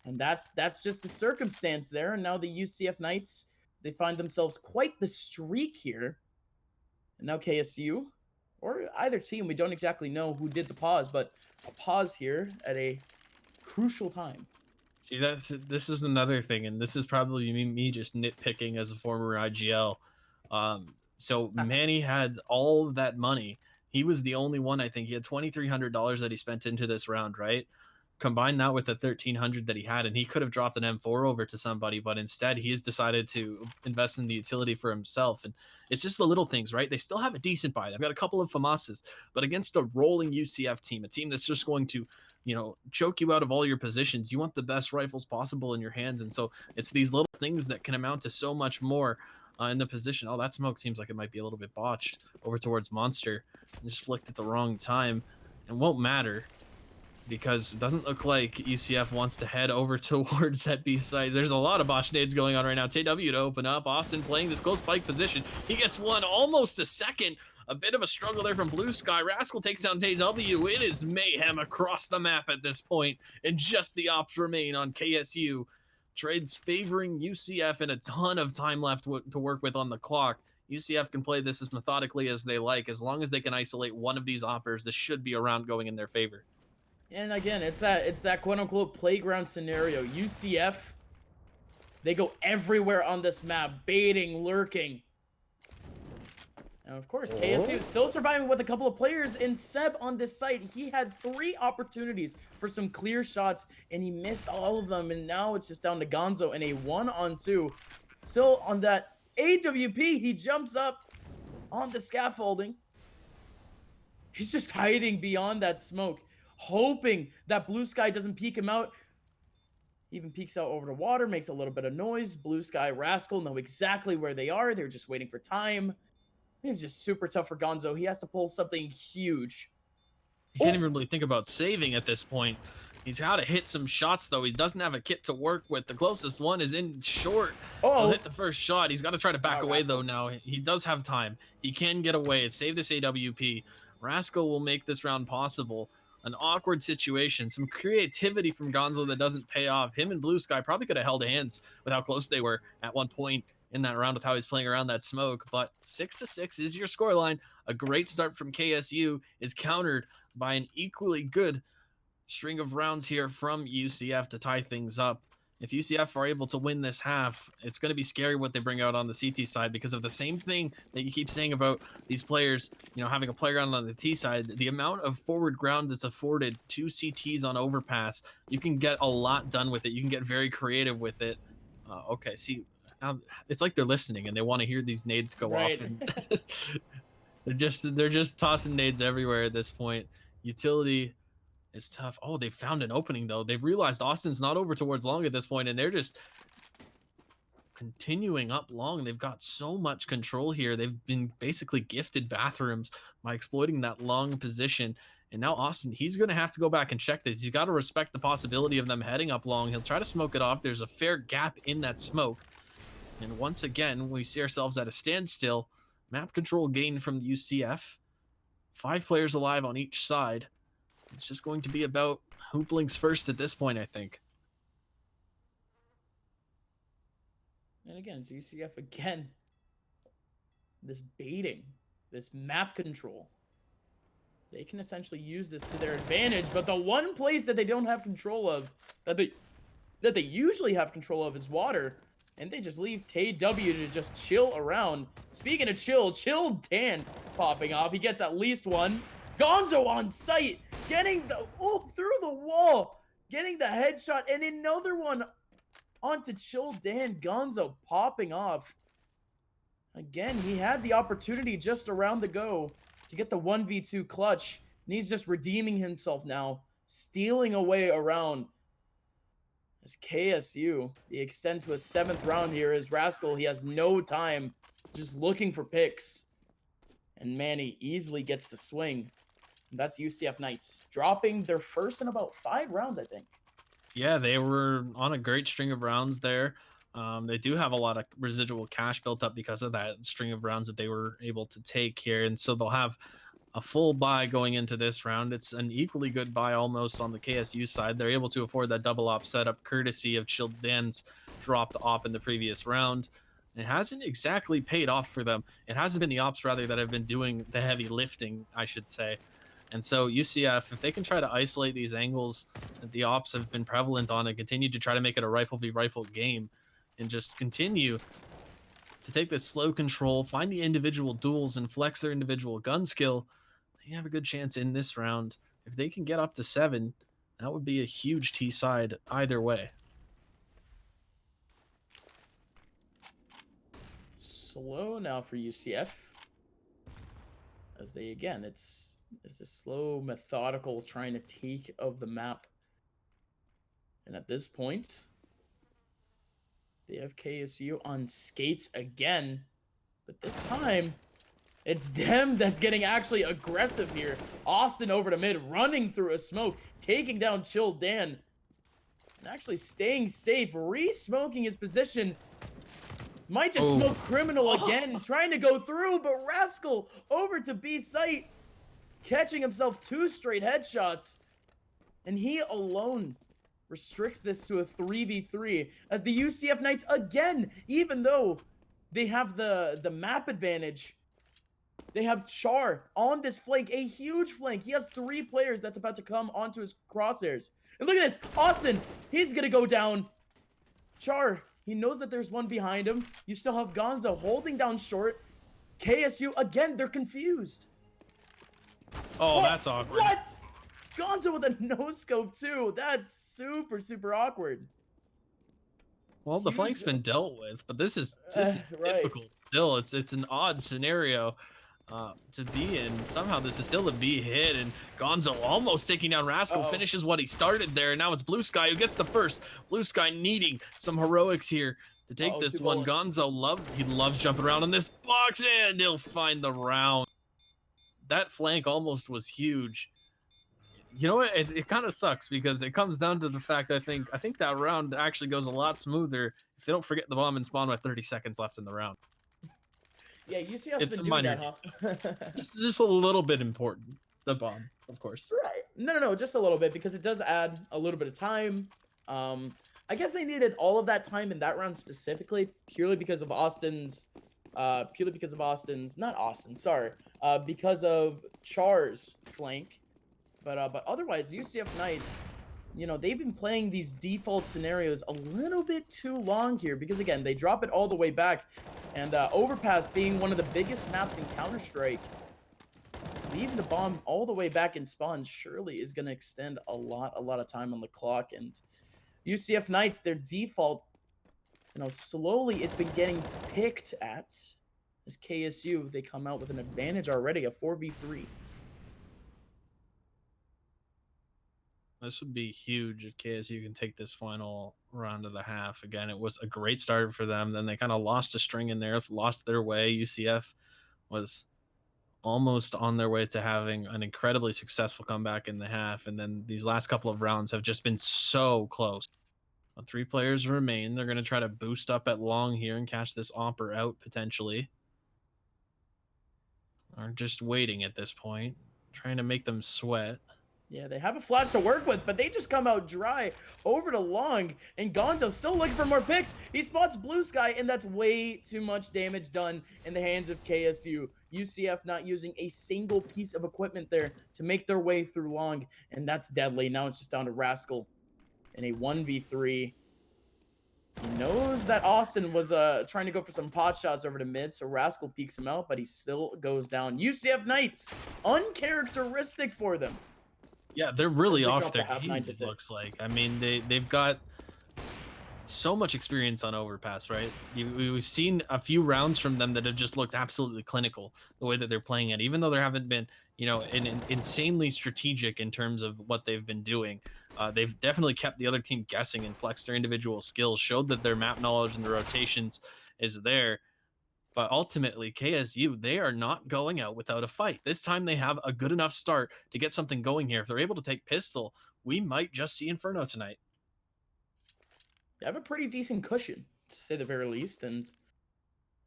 And that's just the circumstance there. And now the UCF Knights, they find themselves quite the streak here. And now KSU, or either team, we don't exactly know who did the pause, but a pause here at a crucial time. See, this is another thing, and this is probably me just nitpicking as a former IGL. So Manny had all of that money. He was the only one, I think. He had $2,300 that he spent into this round, right? Combine that with the $1,300 that he had, and he could have dropped an M4 over to somebody, but instead he's decided to invest in the utility for himself. And it's just the little things, right? They still have a decent buy. They've got a couple of FAMASas, but against a rolling UCF team, a team that's just going to, choke you out of all your positions, you want the best rifles possible in your hands. And so it's these little things that can amount to so much more in the position. Oh, that smoke seems like it might be a little bit botched over towards Monster. Just flicked at the wrong time. It won't matter, because it doesn't look like UCF wants to head over towards that B side. There's a lot of botch nades going on right now. TW to open up. Austin playing this close pike position. He gets one, almost a second. A bit of a struggle there from Blue Sky. Rascal takes down TW. It is mayhem across the map at this point, and just the ops remain on KSU. Trades favoring UCF and a ton of time left to work with on the clock. UCF can play this as methodically as they like. As long as they can isolate one of these oppers, this should be a round going in their favor. And again, it's that quote unquote playground scenario. UCF, they go everywhere on this map, baiting, lurking. And of course, KSU still surviving with a couple of players. And Seb on this site, he had 3 opportunities for some clear shots, and he missed all of them. And now it's just down to Gonzo in a 1-on-2. Still on that AWP, he jumps up on the scaffolding. He's just hiding beyond that smoke, hoping that Blue Sky doesn't peek him out. He even peeks out over the water, makes a little bit of noise. Blue Sky, Rascal know exactly where they are. They're just waiting for time. It's just super tough for Gonzo. He has to pull something huge. He can't even really think about saving at this point. He's got to hit some shots, though. He doesn't have a kit to work with. The closest one is in short. He'll hit the first shot. He's got to try to back away, though, now. He does have time. He can get away. Save this AWP. Rascal will make this round possible. An awkward situation. Some creativity from Gonzo that doesn't pay off. Him and Blue Sky probably could have held hands with how close they were at one point in that round with how he's playing around that smoke. But 6-6 is your scoreline. A great start from KSU is countered by an equally good string of rounds here from UCF to tie things up. If UCF are able to win this half, it's going to be scary what they bring out on the CT side because of the same thing that you keep saying about these players, you know, having a playground on the T side. The amount of forward ground that's afforded to CTs on overpass, you can get a lot done with it. You can get very creative with it. Okay, see, now it's like they're listening and they want to hear these nades go off. And they're just tossing nades everywhere at this point. Utility is tough. Oh, they found an opening, though. They've realized Austin's not over towards long at this point, and they're just continuing up long. They've got so much control here. They've been basically gifted bathrooms by exploiting that long position. And now Austin, he's going to have to go back and check this. He's got to respect the possibility of them heading up long. He'll try to smoke it off. There's a fair gap in that smoke. And once again, we see ourselves at a standstill. Map control gained from UCF. 5 players alive on each side. It's just going to be about who blinks first at this point, I think. And again, it's UCF again. This baiting, this map control. They can essentially use this to their advantage, but the one place that they don't have control of, that they usually have control of, is water. And they just leave TW to just chill around. Speaking of chill Dan popping off. He gets at least one. Gonzo on site, getting the through the wall, getting the headshot, and another one onto Chill Dan. Gonzo popping off. Again, he had the opportunity just around the go to get the 1v2 clutch, and he's just redeeming himself now, stealing away around. As KSU, they extend to a 7th round here as Rascal, he has no time, just looking for picks. And Manny easily gets the swing. And that's UCF Knights, dropping their first in about 5 rounds, I think. Yeah, they were on a great string of rounds there. They do have a lot of residual cash built up because of that string of rounds that they were able to take here. And so they'll have a full buy going into this round. It's an equally good buy almost on the KSU side. They're able to afford that double op setup courtesy of Chilled Dan's dropped op in the previous round. It hasn't exactly paid off for them. It hasn't been the ops, rather, that have been doing the heavy lifting, I should say. And so UCF, if they can try to isolate these angles that the ops have been prevalent on and continue to try to make it a rifle v rifle game and just continue to take this slow control, find the individual duels and flex their individual gun skill, they have a good chance in this round. If they can get up to 7, that would be a huge T side either way. Slow now for UCF. As they, again, it's a slow, methodical trying to take of the map. And at this point, they have KSU on skates again. But this time, it's them that's getting actually aggressive here. Austin over to mid, running through a smoke, taking down Chill Dan. And actually staying safe, re-smoking his position. Might just smoke Criminal again, trying to go through, but Rascal over to B site, catching himself 2 straight headshots. And he alone restricts this to a 3v3 as the UCF Knights, again, even though they have the map advantage, They have Char on this flank, a huge flank. He has 3 players that's about to come onto his crosshairs. And look at this, Austin, he's gonna go down. Char, he knows that there's one behind him. You still have Gonzo holding down short. KSU, again, they're confused. Oh, that's awkward. What? Gonzo with a no-scope too. That's super, super awkward. Well, the flank's been dealt with, but this is Right. difficult. Still, it's an odd scenario to be in. Somehow this is still a B hit, and Gonzo almost taking down Rascal, finishes what he started there. And now it's Blue Sky who gets the first. Blue Sky needing some heroics here to take this one. Gonzo loves jumping around in this box, and he'll find the round. That flank almost was huge. You know what? It kind of sucks because it comes down to the fact I think that round actually goes a lot smoother if they don't forget the bomb and spawn with 30 seconds left in the round. Yeah, you see us It's been a doing minor, that, huh? just a little bit important. The bomb, of course. Right. No, just a little bit because it does add a little bit of time. I guess they needed all of that time in that round specifically, purely because of Austin's, not Austin, sorry, because of Char's flank. But otherwise, UCF Knights, you know, they've been playing these default scenarios a little bit too long here because, again, they drop it all the way back. And Overpass being one of the biggest maps in Counter-Strike, leaving the bomb all the way back in spawn surely is going to extend a lot of time on the clock. And UCF Knights, their default, you know, slowly it's been getting picked at as KSU. They come out with an advantage already, a 4v3. This would be huge if KSU can take this final round of the half. Again, it was a great start for them. Then they kind of lost a string in there, lost their way. UCF was almost on their way to having an incredibly successful comeback in the half. And then these last couple of rounds have just been so close. 3 players remain. They're going to try to boost up at long here and catch this Opper out potentially. Or just waiting at this point, trying to make them sweat. Yeah, they have a flash to work with, but they just come out dry over to long, and Gonzo still looking for more picks. He spots Blue Sky, and that's way too much damage done in the hands of KSU. UCF not using a single piece of equipment there to make their way through long, and that's deadly. Now it's just down to Rascal in a 1v3. He knows that Austin was trying to go for some pot shots over to mid, so Rascal peeks him out, but he still goes down. UCF Knights, uncharacteristic for them. Yeah, they're really off their game, it looks like. I mean, they've got so much experience on Overpass, right? We've seen a few rounds from them that have just looked absolutely clinical, the way that they're playing it, even though there haven't been, you know, insanely strategic in terms of what they've been doing. They've definitely kept the other team guessing and flexed their individual skills, showed that their map knowledge and the rotations is there. But ultimately, KSU, they are not going out without a fight. This time they have a good enough start to get something going here. If they're able to take pistol, we might just see Inferno tonight. They have a pretty decent cushion, to say the very least. And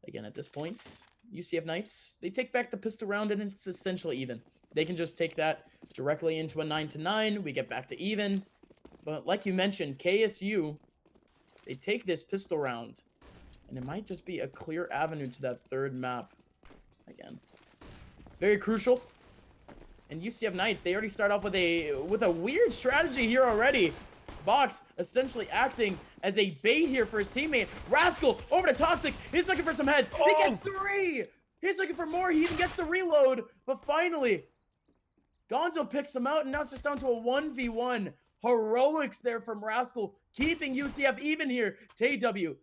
again, at this point, UCF Knights, they take back the pistol round, and it's essentially even. They can just take that directly into a 9-9. We get back to even. But like you mentioned, KSU, they take this pistol round, and it might just be a clear avenue to that third map. Again, very crucial. And UCF Knights, they already start off with a weird strategy here already. Box essentially acting as a bait here for his teammate. Rascal over to Toxic. He's looking for some heads. He gets 3. He's looking for more. He even gets the reload. But finally, Gonzo picks him out, and now it's just down to a 1v1. Heroics there from Rascal, keeping UCF even here. TW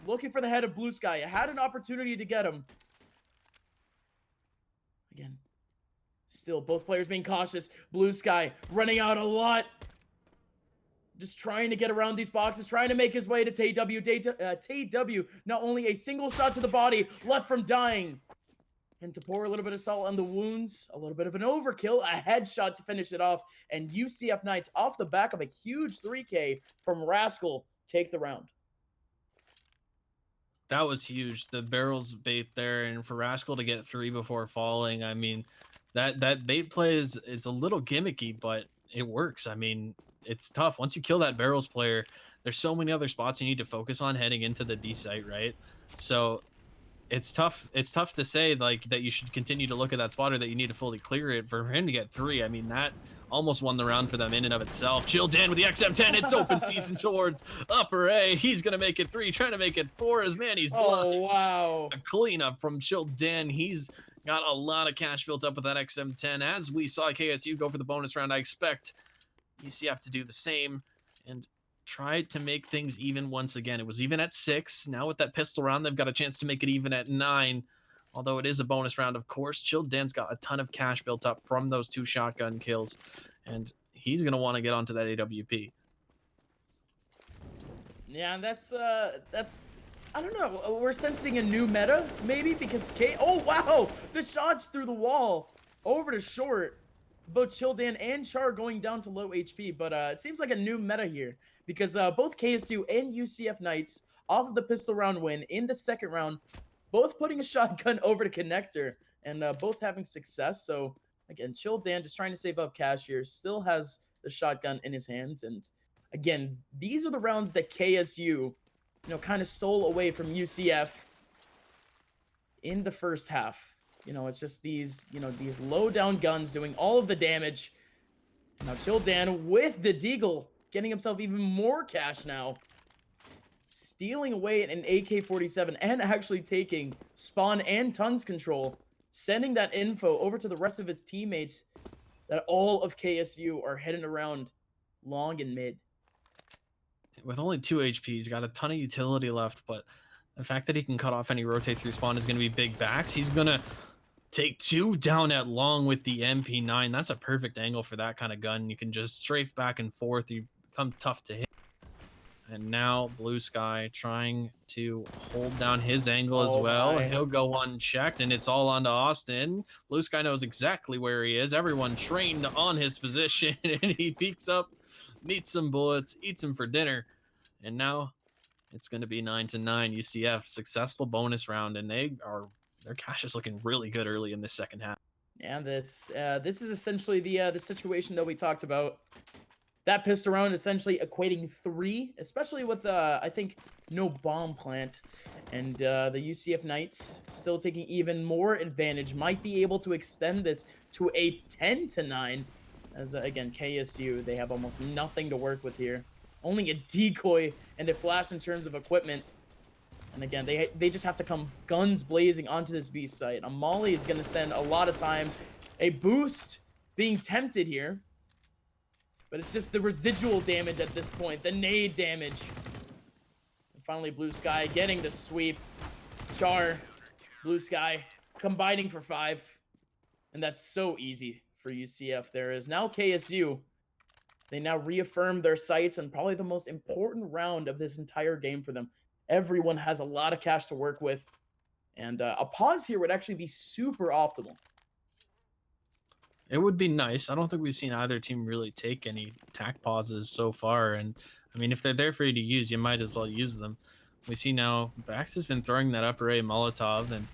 looking for the head of Blue Sky. Had an opportunity to get him. Again, still both players being cautious. Blue Sky running out a lot. Just trying to get around these boxes, trying to make his way to TW. TW, not only a single shot to the body, left from dying. And to pour a little bit of salt on the wounds, a little bit of an overkill, a headshot to finish it off. And UCF Knights, off the back of a huge 3K from Rascal, take the round. That was huge. The barrels bait there, and for Rascal to get 3 before falling, I mean, that bait play is a little gimmicky, but it works. I mean, it's tough. Once you kill that barrels player, there's so many other spots you need to focus on heading into the B site, right? So it's tough. It's tough to say like that you should continue to look at that spotter, that you need to fully clear it for him to get 3. I mean, that almost won the round for them in and of itself. Chill Dan with the XM10. It's open season towards upper A. He's gonna make it 3, trying to make it 4 as Manny's blind. Oh, wow. A cleanup from Chill Dan. He's got a lot of cash built up with that XM10. As we saw KSU go for the bonus round, I expect UCF to do the same and try to make things even once again. It was even at 6. Now with that pistol round, they've got a chance to make it even at 9. Although it is a bonus round, of course. Chill Dan's got a ton of cash built up from those 2 shotgun kills, and he's going to want to get onto that AWP. Yeah, that's I don't know. We're sensing a new meta, maybe, because oh, wow! The shots through the wall over to short. Both Childan and Char going down to low HP, but it seems like a new meta here because both KSU and UCF Knights off of the pistol round win in the second round, both putting a shotgun over to connector and both having success. So again, Childan just trying to save up cash here, still has the shotgun in his hands, and again, these are the rounds that KSU, kind of stole away from UCF in the first half. It's just these low down guns doing all of the damage. Now Childan with the deagle, getting himself even more cash now. Stealing away an AK-47 and actually taking spawn and tons control. Sending that info over to the rest of his teammates that all of KSU are heading around long and mid. With only 2 HP, he's got a ton of utility left, but the fact that he can cut off any rotates through spawn is going to be big backs. He's going to take 2 down at long with the MP9. That's a perfect angle for that kind of gun. You can just strafe back and forth. You become tough to hit. And now Blue Sky trying to hold down his angle as well. My. He'll go unchecked, and it's all onto Austin. Blue Sky knows exactly where he is. Everyone trained on his position, and he peeks up, meets some bullets, eats them for dinner. And now it's going to be 9-9 UCF. Successful bonus round, and their cash is looking really good early in this second half. Yeah, this is essentially the situation that we talked about. That pistol round essentially equating 3, especially with I think no bomb plant, and the UCF Knights still taking even more advantage. Might be able to extend this to a 10-9, as again KSU, they have almost nothing to work with here. Only a decoy and a flash in terms of equipment. And again, they just have to come guns blazing onto this B site. A Molly is going to spend a lot of time. A boost being tempted here. But it's just the residual damage at this point. The nade damage. And finally, Blue Sky getting the sweep. Char, Blue Sky combining for 5. And that's so easy for UCF. There is now KSU. They now reaffirm their sights and probably the most important round of this entire game for them. Everyone has a lot of cash to work with. And a pause here would actually be super optimal. It would be nice. I don't think we've seen either team really take any attack pauses so far. And I mean, if they're there for you to use, you might as well use them. We see now Bax has been throwing that upper A Molotov, and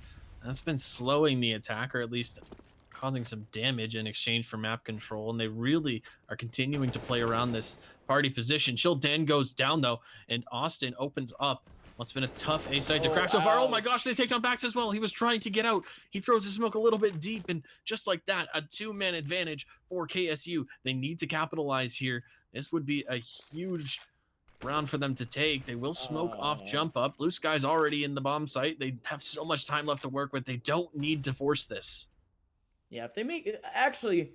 that's been slowing the attack, or at least causing some damage in exchange for map control. And they really are continuing to play around this party position. Chill Dan goes down though, and Austin opens up. What's been a tough A site to crack so far. Oh my gosh, they take down Bax as well. He was trying to get out. He throws his smoke a little bit deep, and just like that, a 2-man advantage for KSU. They need to capitalize here. This would be a huge round for them to take. They will smoke off jump up. Blue Sky's already in the bomb site. They have so much time left to work with. They don't need to force this. Yeah, if they make it, actually,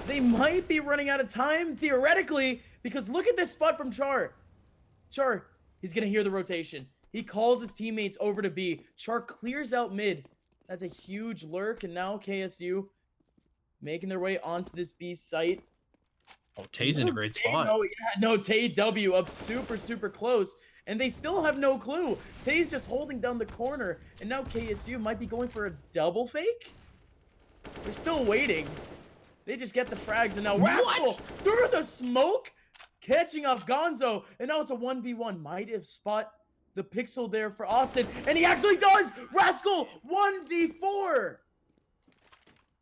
they might be running out of time theoretically, because look at this spot from Char. Char, he's gonna hear the rotation. He calls his teammates over to B. Char clears out mid. That's a huge lurk, and now KSU making their way onto this B site. Oh, Tay's in a great spot. Oh, yeah, no, Tay W up super close, and they still have no clue. Tay's just holding down the corner, and now KSU might be going for a double fake. They're still waiting. They just get the frags, and now Rascal through the smoke, catching off Gonzo, and now it's a 1v1. Might have spot the pixel there for Austin, and he actually does! Rascal 1v4!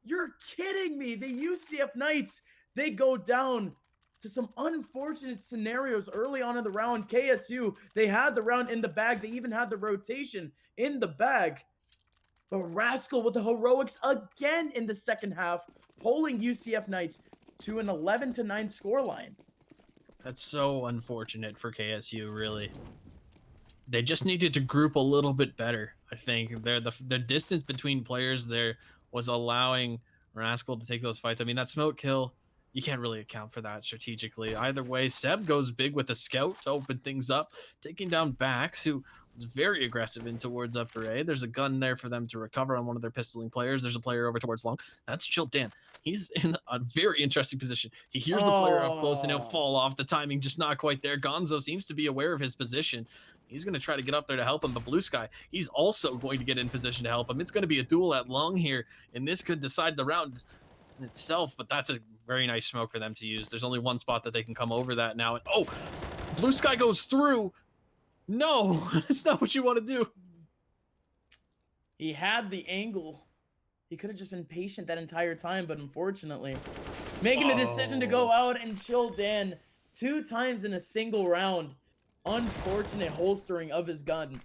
You're kidding me! The UCF Knights, they go down to some unfortunate scenarios early on in the round. KSU, they had the round in the bag. They even had the rotation in the bag. But Rascal with the heroics again in the second half, holding UCF Knights to an 11-9 scoreline. That's so unfortunate for KSU, really. They just needed to group a little bit better. I think the distance between players there was allowing Rascal to take those fights. I mean, that smoke kill, you can't really account for that strategically. Either way, Seb goes big with the scout to open things up, taking down Bax, who was very aggressive in towards upper A. There's a gun there for them to recover on one of their pistoling players. There's a player over towards long. That's Chill Dan. He's in a very interesting position. He hears the player up close and he'll fall off. The timing just not quite there. Gonzo seems to be aware of his position. He's going to try to get up there to help him, but Blue Sky, he's also going to get in position to help him. It's going to be a duel at long here, and this could decide the round in itself, but that's a very nice smoke for them to use. There's only one spot that they can come over that now, and oh, Blue Sky goes through. No, that's not what you want to do. He had the angle. He could have just been patient that entire time, but unfortunately, making the decision to go out and chill Dan 2 times in a single round. Unfortunate holstering of his gun.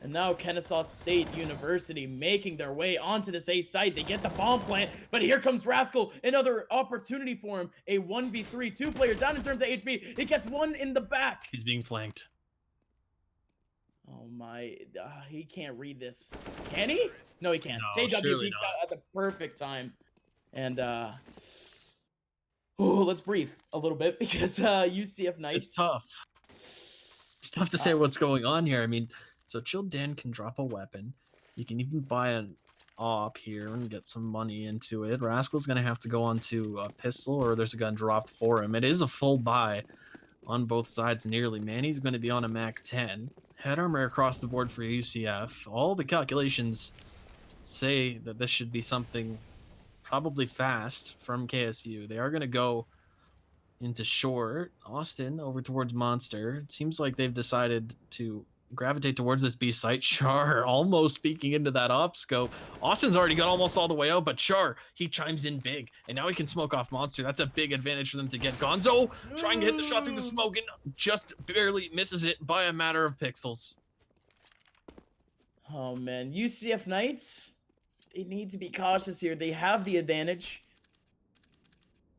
And now Kennesaw State University making their way onto this A site. They get the bomb plant, but here comes Rascal. Another opportunity for him. A 1v3, 2 players down in terms of HP. He gets one in the back. He's being flanked. Oh my, he can't read this. Can he? No, he can't. No, TW peeks out at the perfect time. And let's breathe a little bit because UCF Knights. It's tough. It's tough to say what's going on here. I mean, so Chill Dan can drop a weapon. You can even buy an op here and get some money into it. Rascal's going to have to go onto a pistol, or there's a gun dropped for him. It is a full buy on both sides nearly. Manny's going to be on a Mac 10. Head armor across the board for UCF. All the calculations say that this should be something probably fast from KSU. They are going to go into short. Austin over towards Monster. It seems like they've decided to gravitate towards this B site. Char almost peeking into that op scope. Austin's already got almost all the way out, but Char, he chimes in big, and now he can smoke off Monster. That's a big advantage for them to get. Gonzo trying to hit the shot through the smoke and just barely misses it by a matter of pixels. Oh man, UCF Knights, they need to be cautious here. They have the advantage.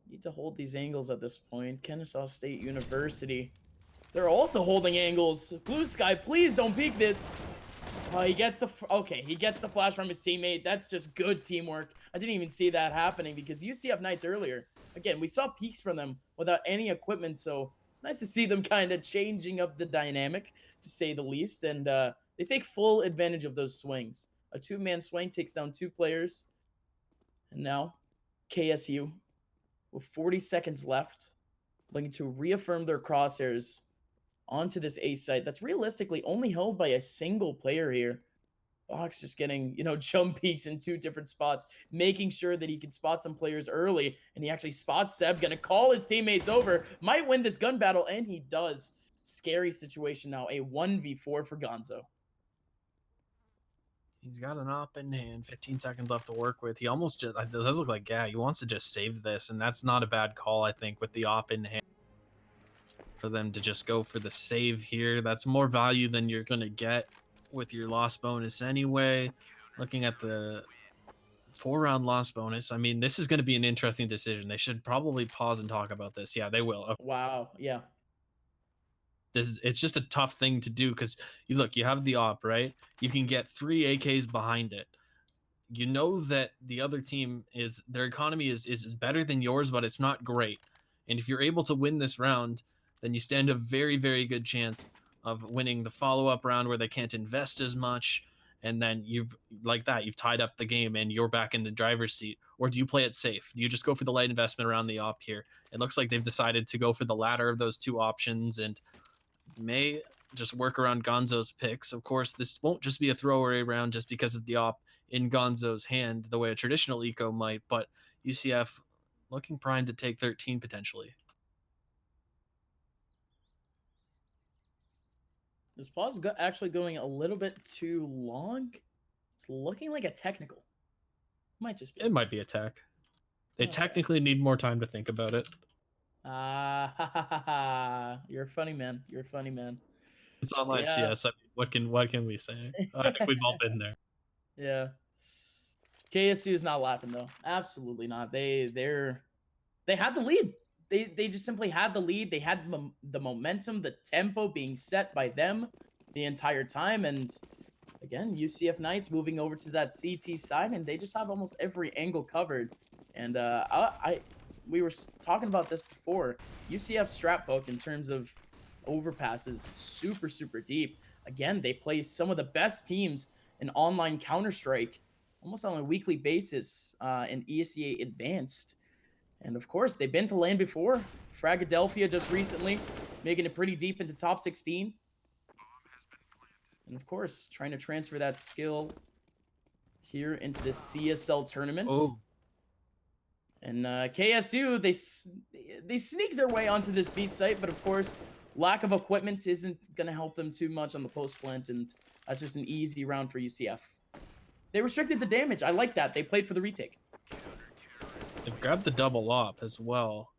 Need to hold these angles at this point. Kennesaw State University, they're also holding angles. Blue Sky, please don't peek this. He gets the he gets the flash from his teammate. That's just good teamwork. I didn't even see that happening because UCF Knights earlier, again, we saw peeks from them without any equipment, so it's nice to see them kind of changing up the dynamic, to say the least, and they take full advantage of those swings. A 2-man swing takes down 2 players, and now KSU, with 40 seconds left, looking to reaffirm their crosshairs onto this A site that's realistically only held by a single player here. Box just getting, jump peaks in 2 different spots, making sure that he can spot some players early, and he actually spots Seb, gonna call his teammates over, might win this gun battle, and he does. Scary situation now, a 1v4 for Gonzo. He's got an op in hand, 15 seconds left to work with. He almost just, it does look like, yeah, he wants to just save this, and that's not a bad call, I think, with the op in hand. For them to just go for the save here. That's more value than you're going to get with your loss bonus anyway. Looking at the 4-round loss bonus, I mean, this is going to be an interesting decision. They should probably pause and talk about this. Yeah, they will. Okay. Wow, yeah. It's just a tough thing to do because you have the op, right? You can get 3 AKs behind it. You know that the other team their economy is better than yours, but it's not great. And if you're able to win this round, then you stand a very, very good chance of winning the follow-up round where they can't invest as much. And then you've tied up the game and you're back in the driver's seat. Or do you play it safe? Do you just go for the light investment around the op here? It looks like they've decided to go for the latter of those 2 options and may just work around Gonzo's picks. Of course, this won't just be a throwaway round just because of the op in Gonzo's hand, the way a traditional eco might, but UCF looking primed to take 13 potentially. This pause is actually going a little bit too long. It's looking like a technical. Might just be. It might be a tech. They technically need more time to think about it. You're a funny man. You're a funny man. It's online CS. I mean, what can we say? I think we've all been there. Yeah. KSU is not laughing though. Absolutely not. They had the lead. They just simply had the lead. They had the momentum, the tempo being set by them the entire time. And again, UCF Knights moving over to that CT side, and they just have almost every angle covered. And we were talking about this before. UCF strap book in terms of overpasses, super deep. Again, they play some of the best teams in online Counter Strike almost on a weekly basis in ESEA Advanced. And of course, they've been to LAN before. Fragadelphia just recently, making it pretty deep into top 16. And of course, trying to transfer that skill here into this CSL tournament. Oh, And KSU, they sneak their way onto this B site, but of course, lack of equipment isn't going to help them too much on the post plant, and that's just an easy round for UCF. They restricted the damage. I like that. They played for the retake. they've grabbed the double op as well.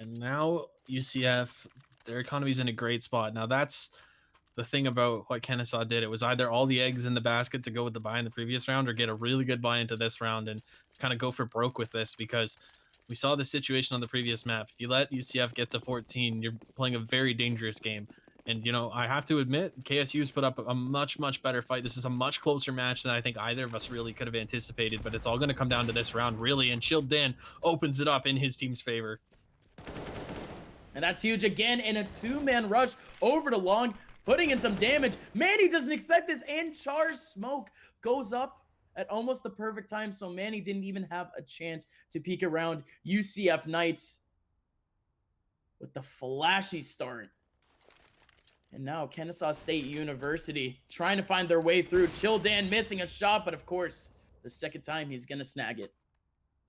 And now UCF, their economy's in a great spot. Now that's the thing about what Kennesaw did. It was either all the eggs in the basket to go with the buy in the previous round or get a really good buy into this round and kind of go for broke with this, because we saw the situation on the previous map. If you let UCF get to 14, you're playing a very dangerous game. And, you know, I have to admit, KSU's put up a much better fight. This is a much closer match than I think either of us really could have anticipated, but it's all going to come down to this round, really. And Chilled Dan opens it up in his team's favor. And that's huge again in a two-man rush over to long, putting in some damage. Manny doesn't expect this, and Char's smoke goes up at almost the perfect time, so Manny didn't even have a chance to peek around. UCF Knights with the flashy start. And now Kennesaw State University trying to find their way through. Childan missing a shot, but of course, the second time he's going to snag it.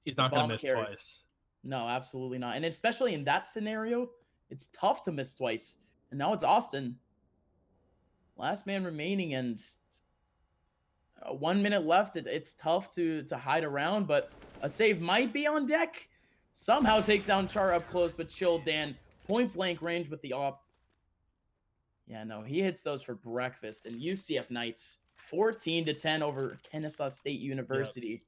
He's not going to miss twice. No, absolutely not. And especially in that scenario, it's tough to miss twice. And now it's Austin. Last man remaining, and 1 minute left. It's tough to hide around, but a save might be on deck. Somehow takes down Char up close, but Childan point blank range with the op. Yeah, no, he hits those for breakfast. And UCF Knights 14-10 over Kennesaw State University.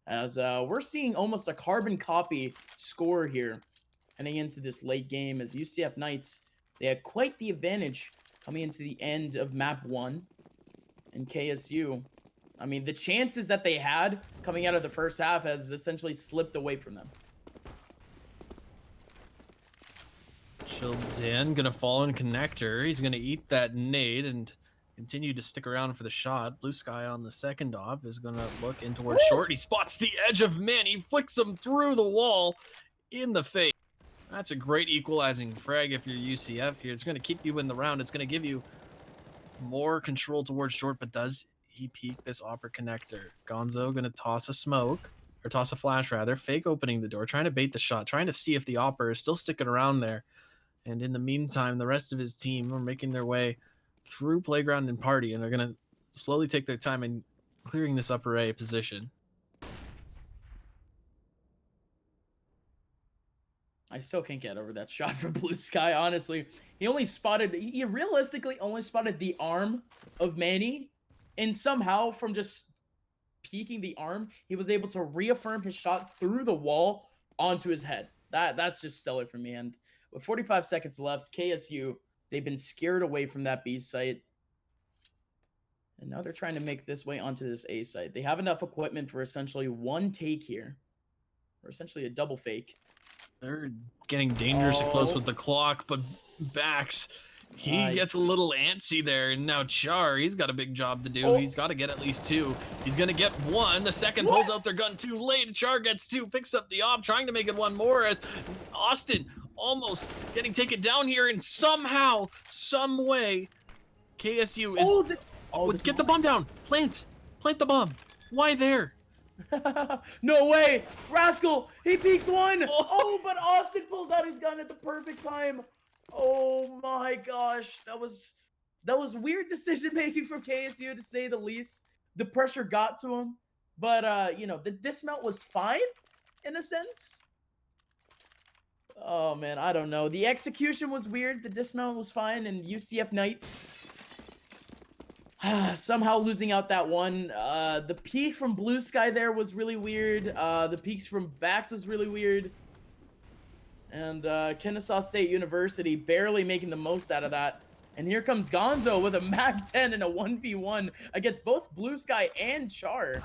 Yep. As we're seeing almost a carbon copy score here heading into this late game, as UCF Knights, they had quite the advantage coming into the end of map 1. And KSU, I mean, the chances that they had coming out of the first half has essentially slipped away from them. Childan gonna fall in connector. He's gonna eat that nade and continue to stick around for the shot. Blue Sky on the second op is gonna look in towards short. He spots the edge of man. He flicks him through the wall in the face. That's a great equalizing frag if you're UCF here. It's gonna keep you in the round. It's gonna give you more control towards short, but does he peek this opera connector? Gonzo gonna toss a smoke, or toss a flash rather, fake opening the door, trying to bait the shot, trying to see if the opera is still sticking around there. And in the meantime, the rest of his team are making their way through playground and party, and are going to slowly take their time in clearing this upper A position. I still can't get over that shot from Blue Sky, honestly. He realistically only spotted the arm of Manny, and somehow from just peeking the arm, he was able to reaffirm his shot through the wall onto his head. That's just stellar for me. And with 45 seconds left, KSU, they've been scared away from that B site. And now they're trying to make this way onto this A site. They have enough equipment for essentially one take here. Or essentially a double fake. They're getting dangerously close with the clock, but Bax, he gets a little antsy there. And now Char, he's got a big job to do. He's got to get at least 2. He's going to get 1. The second pulls out their gun too late. Char gets 2, picks up the op, trying to make it 1 more, as Austin almost getting taken down here, and somehow, some way, KSU is... let's get the bomb down. Plant the bomb. Why there? No way! Rascal! He peeks 1! Oh, but Austin pulls out his gun at the perfect time. Oh my gosh. That was weird decision making from KSU, to say the least. The pressure got to him. But you know, the dismount was fine in a sense. Oh man, I don't know. The execution was weird. The dismount was fine, and UCF Knights, Somehow losing out that one. The peak from Blue Sky there was really weird. The peaks from Bax was really weird. And Kennesaw State University barely making the most out of that. And here comes Gonzo with a Mag 10 and a 1v1 against both Blue Sky and Char.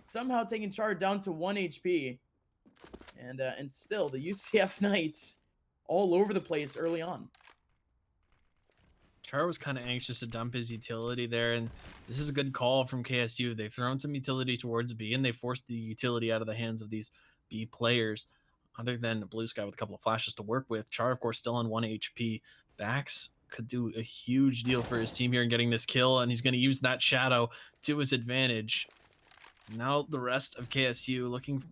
Somehow taking Char down to 1 HP. And still, the UCF Knights all over the place early on. Char was kind of anxious to dump his utility there, and this is a good call from KSU. They've thrown some utility towards B, and they forced the utility out of the hands of these B players. Other than Blue Sky with a couple of flashes to work with, Char, of course, still on 1 HP. Bax could do a huge deal for his team here in getting this kill, and he's going to use that shadow to his advantage. Now the rest of KSU looking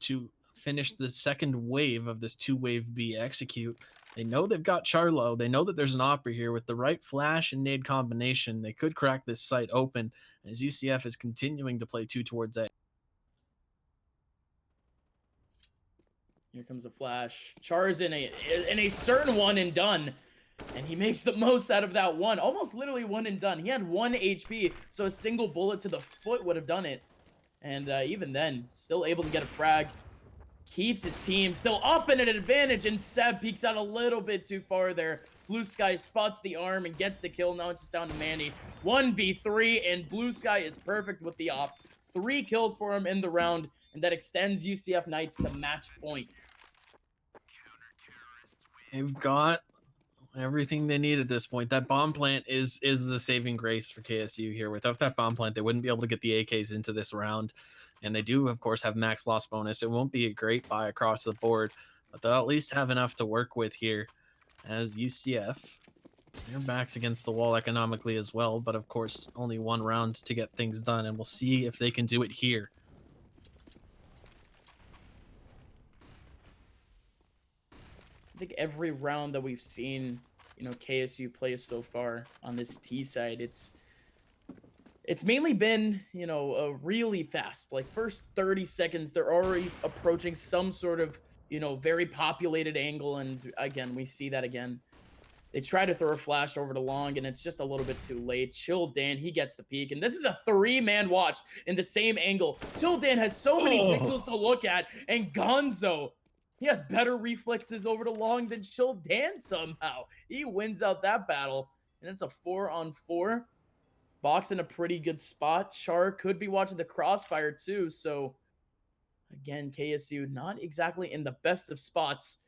to finish the second wave of this 2-wave B execute. They know they've got Charlo. They know that there's an Opry here. With the right flash and nade combination, they could crack this site open as UCF is continuing to play 2 towards A. Here comes the flash. Char's in a certain one and done. And he makes the most out of that one. Almost literally one and done. He had 1 HP, so a single bullet to the foot would have done it. And even then, still able to get a frag. Keeps his team still up in an advantage, and Seb peeks out a little bit too far there. Blue Sky spots the arm and gets the kill. Now it's just down to Manny. 1v3, and Blue Sky is perfect with the op. 3 kills for him in the round, and that extends UCF Knights to match point. They've got everything they need at this point. That bomb plant is the saving grace for KSU here. Without that bomb plant, they wouldn't be able to get the AKs into this round. And they do, of course, have max loss bonus. It won't be a great buy across the board, but they'll at least have enough to work with here as UCF. Their backs against the wall economically as well, but of course, only 1 round to get things done, and we'll see if they can do it here. I think every round that we've seen, KSU play so far on this T side, it's mainly been, really fast. Like, first 30 seconds, they're already approaching some sort of, very populated angle. And again, we see that again. They try to throw a flash over to long, and it's just a little bit too late. Chill Dan, he gets the peek. And this is a 3-man watch in the same angle. Chill Dan has so many pixels to look at. And Gonzo, he has better reflexes over to long than Chill Dan somehow. He wins out that battle. And it's a 4-on-4. Box in a pretty good spot. Char could be watching the crossfire too. So again, KSU not exactly in the best of spots.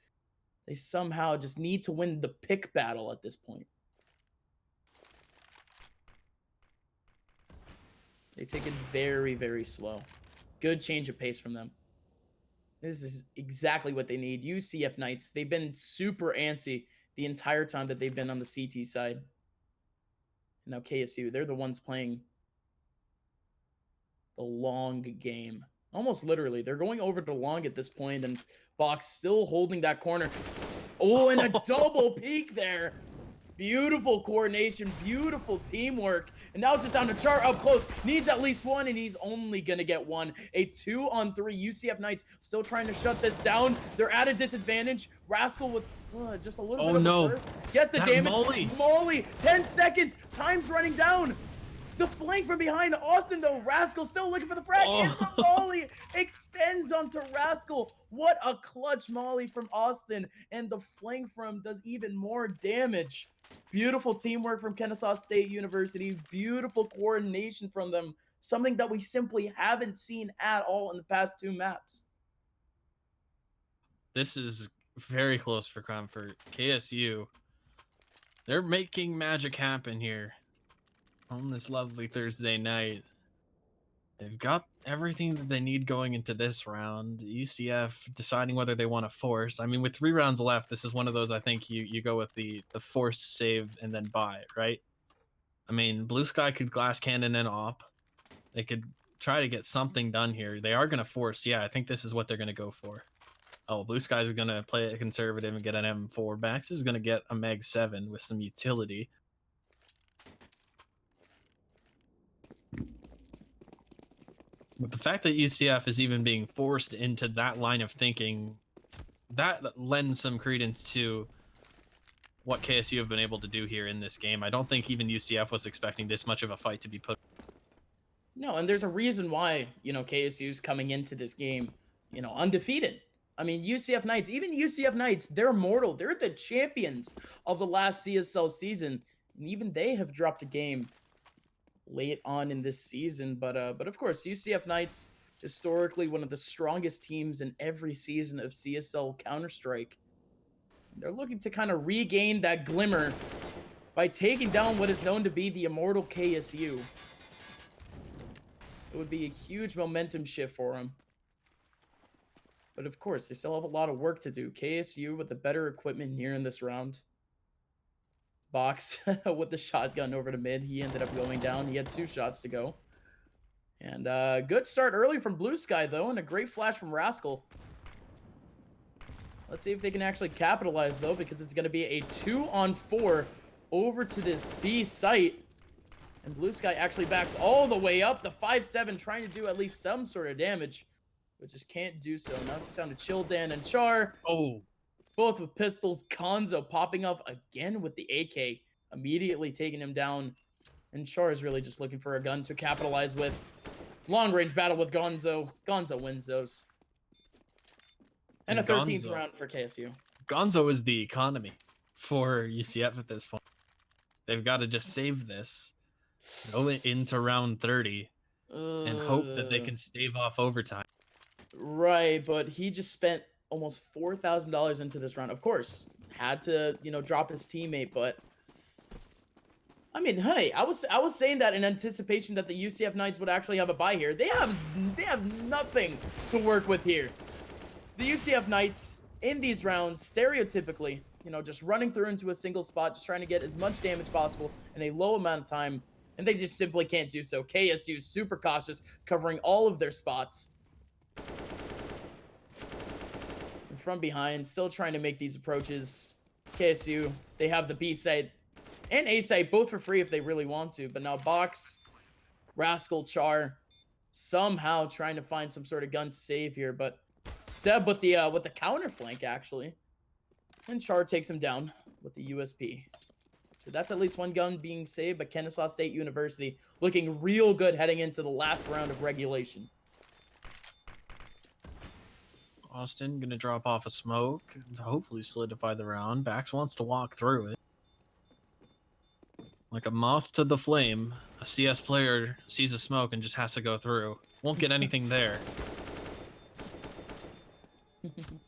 They somehow just need to win the pick battle at this point. They take it very, very slow. Good change of pace from them. This is exactly what they need. UCF Knights, they've been super antsy the entire time that they've been on the CT side. And now KSU, they're the ones playing the long game. Almost literally. They're going over to long at this point, and Box still holding that corner. Oh, and a double peek there. Beautiful coordination, beautiful teamwork. And now it's just down to Char up close. Needs at least 1, and he's only going to get 1. A 2-on-3. UCF Knights still trying to shut this down. They're at a disadvantage. Rascal with just a little bit of a burst. Get the damage. Molly. 10 seconds. Time's running down. The flank from behind Austin, though. Rascal still looking for the frag. And the Molly extends onto Rascal. What a clutch Molly from Austin. And the flank from does even more damage. Beautiful teamwork from Kennesaw State University. Beautiful coordination from them. Something that we simply haven't seen at all in the past 2 maps. This is very close for comfort. KSU, they're making magic happen here on this lovely Thursday night. They've got everything that they need going into this round. UCF deciding whether they want to force. I mean, with 3 rounds left, this is one of those, I think you go with the force save and then buy, right? I mean, Blue Sky could glass cannon and op. They could try to get something done here. They are going to force. Yeah, I think this is what they're going to go for. Oh, Blue Skies are going to play it conservative and get an M4. Bax is going to get a Meg 7 with some utility. But the fact that UCF is even being forced into that line of thinking, that lends some credence to what KSU have been able to do here in this game. I don't think even UCF was expecting this much of a fight to be put. No, and there's a reason why, KSU's coming into this game, undefeated. I mean, UCF Knights, even UCF Knights, they're immortal. They're the champions of the last CSL season. And even they have dropped a game late on in this season. But of course, UCF Knights, historically one of the strongest teams in every season of CSL Counter-Strike. They're looking to kind of regain that glimmer by taking down what is known to be the immortal KSU. It would be a huge momentum shift for them. But of course, they still have a lot of work to do. KSU with the better equipment here in this round. Box with the shotgun over to mid. He ended up going down. He had 2 shots to go. And good start early from Blue Sky, though, and a great flash from Rascal. Let's see if they can actually capitalize, though, because it's going to be a 2-on-4 over to this B site. And Blue Sky actually backs all the way up. The 5-7 trying to do at least some sort of damage, but just can't do so. Now it's just down to Chill Dan and Char. Oh, both with pistols. Gonzo popping up again with the AK, immediately taking him down. And Char is really just looking for a gun to capitalize with. Long range battle with Gonzo. Gonzo wins those. And a 13th Gonzo. round for KSU. Gonzo is the economy for UCF at this point. They've got to just save this, go into round 30, and hope that they can stave off overtime. Right, but he just spent almost $4,000 into this round. Of course, had to, drop his teammate, but I mean, hey, I was saying that in anticipation that the UCF Knights would actually have a bye here. They have nothing to work with here. The UCF Knights in these rounds, stereotypically, just running through into a single spot, just trying to get as much damage possible in a low amount of time, and they just simply can't do so. KSU super cautious, covering all of their spots. And from behind, still trying to make these approaches. KSU, they have the B site and A site both for free if they really want to, but now Box, Rascal, Char, somehow trying to find some sort of gun to save here, but Seb with the counter flank actually, and Char takes him down with the USP. So that's at least one gun being saved, but Kennesaw State University looking real good heading into the last round of regulation. Austin gonna drop off a smoke to hopefully solidify the round. Bax wants to walk through it. Like a moth to the flame, a CS player sees a smoke and just has to go through. Won't get anything there.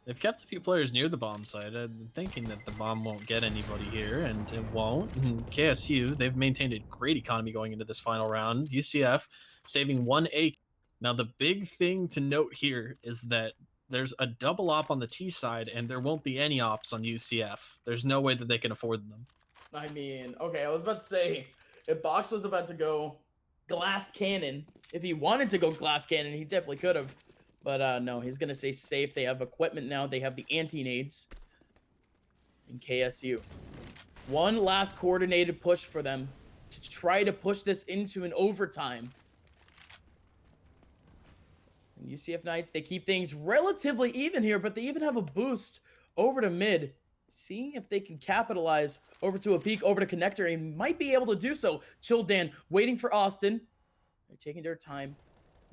They've kept a few players near the bomb site. I'm thinking that the bomb won't get anybody here, and it won't. And KSU, they've maintained a great economy going into this final round. UCF saving 1 A. Now, the big thing to note here is that there's a double op on the T side, and there won't be any ops on UCF. There's no way that they can afford them. I mean, okay, I was about to say, if Box was about to go glass cannon, if he wanted to go glass cannon, he definitely could have. But no, he's going to stay safe. They have equipment now. They have the anti-nades in KSU. One last coordinated push for them to try to push this into an overtime. And UCF Knights, they keep things relatively even here, but they even have a boost over to mid. Seeing if they can capitalize over to a peak, over to connector. He might be able to do so. Chill Dan waiting for Austin. They're taking their time.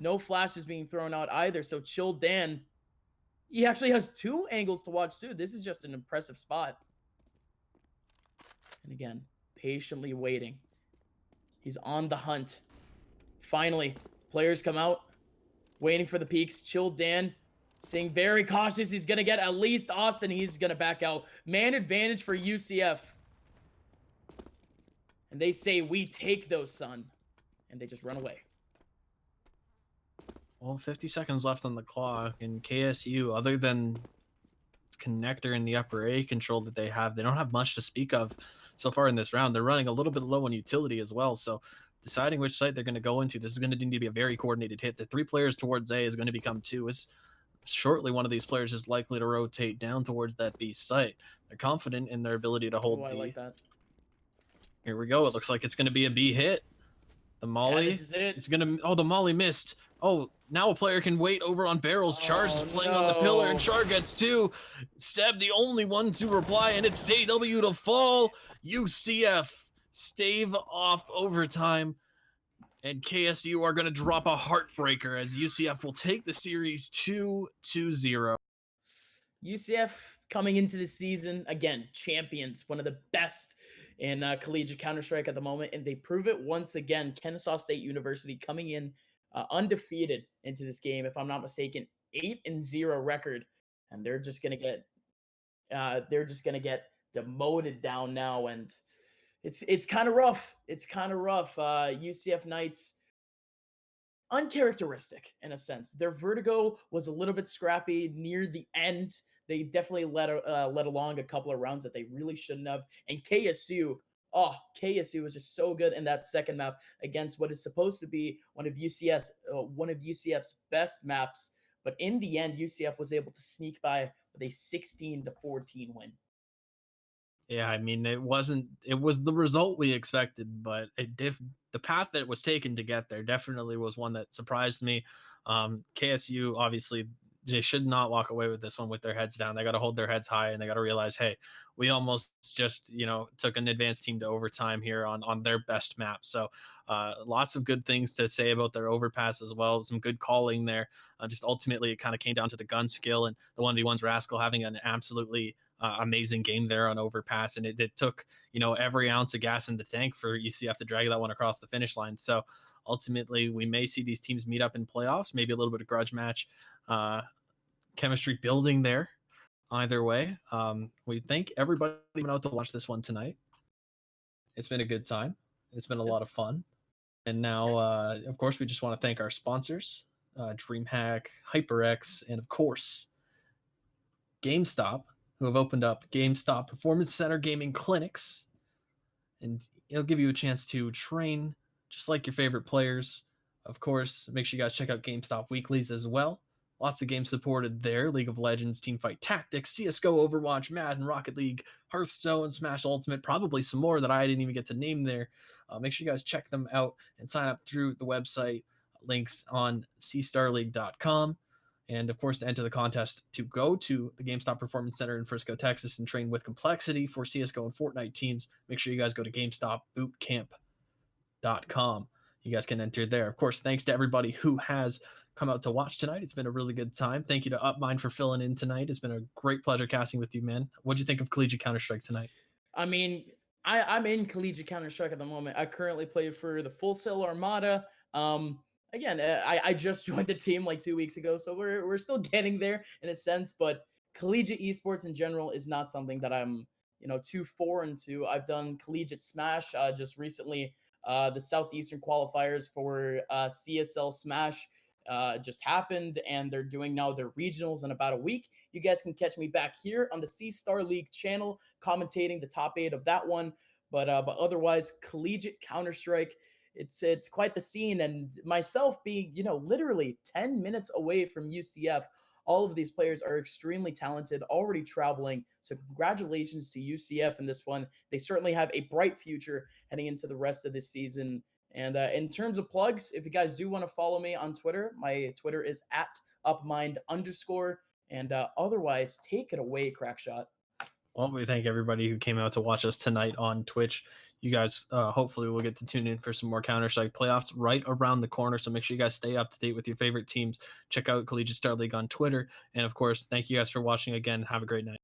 No flashes being thrown out either. So Chill Dan, he actually has 2 angles to watch too. This is just an impressive spot. And again, patiently waiting. He's on the hunt. Finally, players come out, waiting for the peaks. Chill Dan, staying very cautious. He's going to get at least Austin. He's going to back out. Man advantage for UCF. And they say, we take those, son. And they just run away. Well, 50 seconds left on the clock, and KSU, other than connector in the upper A control that they don't have much to speak of so far in this round. They're running a little bit low on utility as well, so deciding which site they're going to go into, this is going to need to be a very coordinated hit. The 3 players towards A is going to become 2. As shortly, one of these players is likely to rotate down towards that B site. They're confident in their ability to hold I B. like that. Here we go. It looks like it's going to be a B hit. The molly. Yeah, this is it. It's going to... Oh, the molly missed. Oh, now a player can wait over on barrels. Charge is Oh playing on the pillar, and no. Char gets two. Seb, the only one to reply, and it's JW to fall. UCF stave off overtime, and KSU are going to drop a heartbreaker as UCF will take the series 2-0. UCF coming into the season again, champions, one of the best in collegiate Counter Strike at the moment, and they prove it once again. Kennesaw State University coming in undefeated into this game, if I'm not mistaken, 8-0 record, and they're just gonna get demoted down now, and it's kind of rough. It's kind of rough. UCF Knights uncharacteristic in a sense. Their vertigo was a little bit scrappy near the end. They definitely let along a couple of rounds that they really shouldn't have. And KSU was just so good in that second map against what is supposed to be one of UCF's best maps. But in the end, UCF was able to sneak by with a 16-14 win. Yeah, I mean, it was the result we expected, but the path that was taken to get there definitely was one that surprised me. KSU, obviously, they should not walk away with this one with their heads down. They got to hold their heads high, and they got to realize, hey, we almost just took an advanced team to overtime here on their best map. So lots of good things to say about their overpass as well. Some good calling there. Just ultimately, it kind of came down to the gun skill and the 1v1s. Rascal having an absolutely amazing game there on overpass, and it took every ounce of gas in the tank for UCF to drag that one across the finish line. So ultimately, we may see these teams meet up in playoffs, maybe a little bit of grudge match chemistry building there. Either way, we thank everybody coming out to watch this one tonight. It's been a good time. It's been a lot of fun. And now, of course, we just want to thank our sponsors, DreamHack, HyperX, and of course, GameStop, who have opened up GameStop Performance Center gaming clinics. And it'll give you a chance to train just like your favorite players. Of course, make sure you guys check out GameStop Weeklies as well. Lots of games supported there: League of Legends, Teamfight Tactics, CSGO, Overwatch, Madden, Rocket League, Hearthstone, Smash Ultimate, probably some more that I didn't even get to name there. Make sure you guys check them out and sign up through the website. Links on cstarleague.com. And of course, to enter the contest to go to the GameStop Performance Center in Frisco, Texas, and train with Complexity for CSGO and Fortnite teams, make sure you guys go to GameStopBootcamp.com. You guys can enter there. Of course, thanks to everybody who has come out to watch tonight. It's been a really good time. Thank you to Upmind for filling in tonight. It's been a great pleasure casting with you, man. What'd you think of Collegiate Counter-Strike tonight? I mean, I'm in collegiate Counter Strike at the moment. I currently play for the Full Sail Armada. Again, I just joined the team like 2 weeks ago, so we're still getting there in a sense. But collegiate esports in general is not something that I'm too foreign to. I've done collegiate Smash just recently. The Southeastern qualifiers for CSL Smash just happened, and they're doing now their regionals in about a week. You guys can catch me back here on the C Star League channel commentating the top 8 of that one. But otherwise, collegiate Counter Strike, it's quite the scene. And myself being literally 10 minutes away from UCF, all of these players are extremely talented, already traveling. So congratulations to UCF in this one. They certainly have a bright future heading into the rest of this season. And in terms of plugs, if you guys do want to follow me on Twitter, my Twitter is at upmind_. And otherwise, take it away, Crackshot. Well, we thank everybody who came out to watch us tonight on Twitch. You guys hopefully will get to tune in for some more Counter-Strike playoffs right around the corner. So make sure you guys stay up to date with your favorite teams. Check out Collegiate Star League on Twitter. And of course, thank you guys for watching again. Have a great night.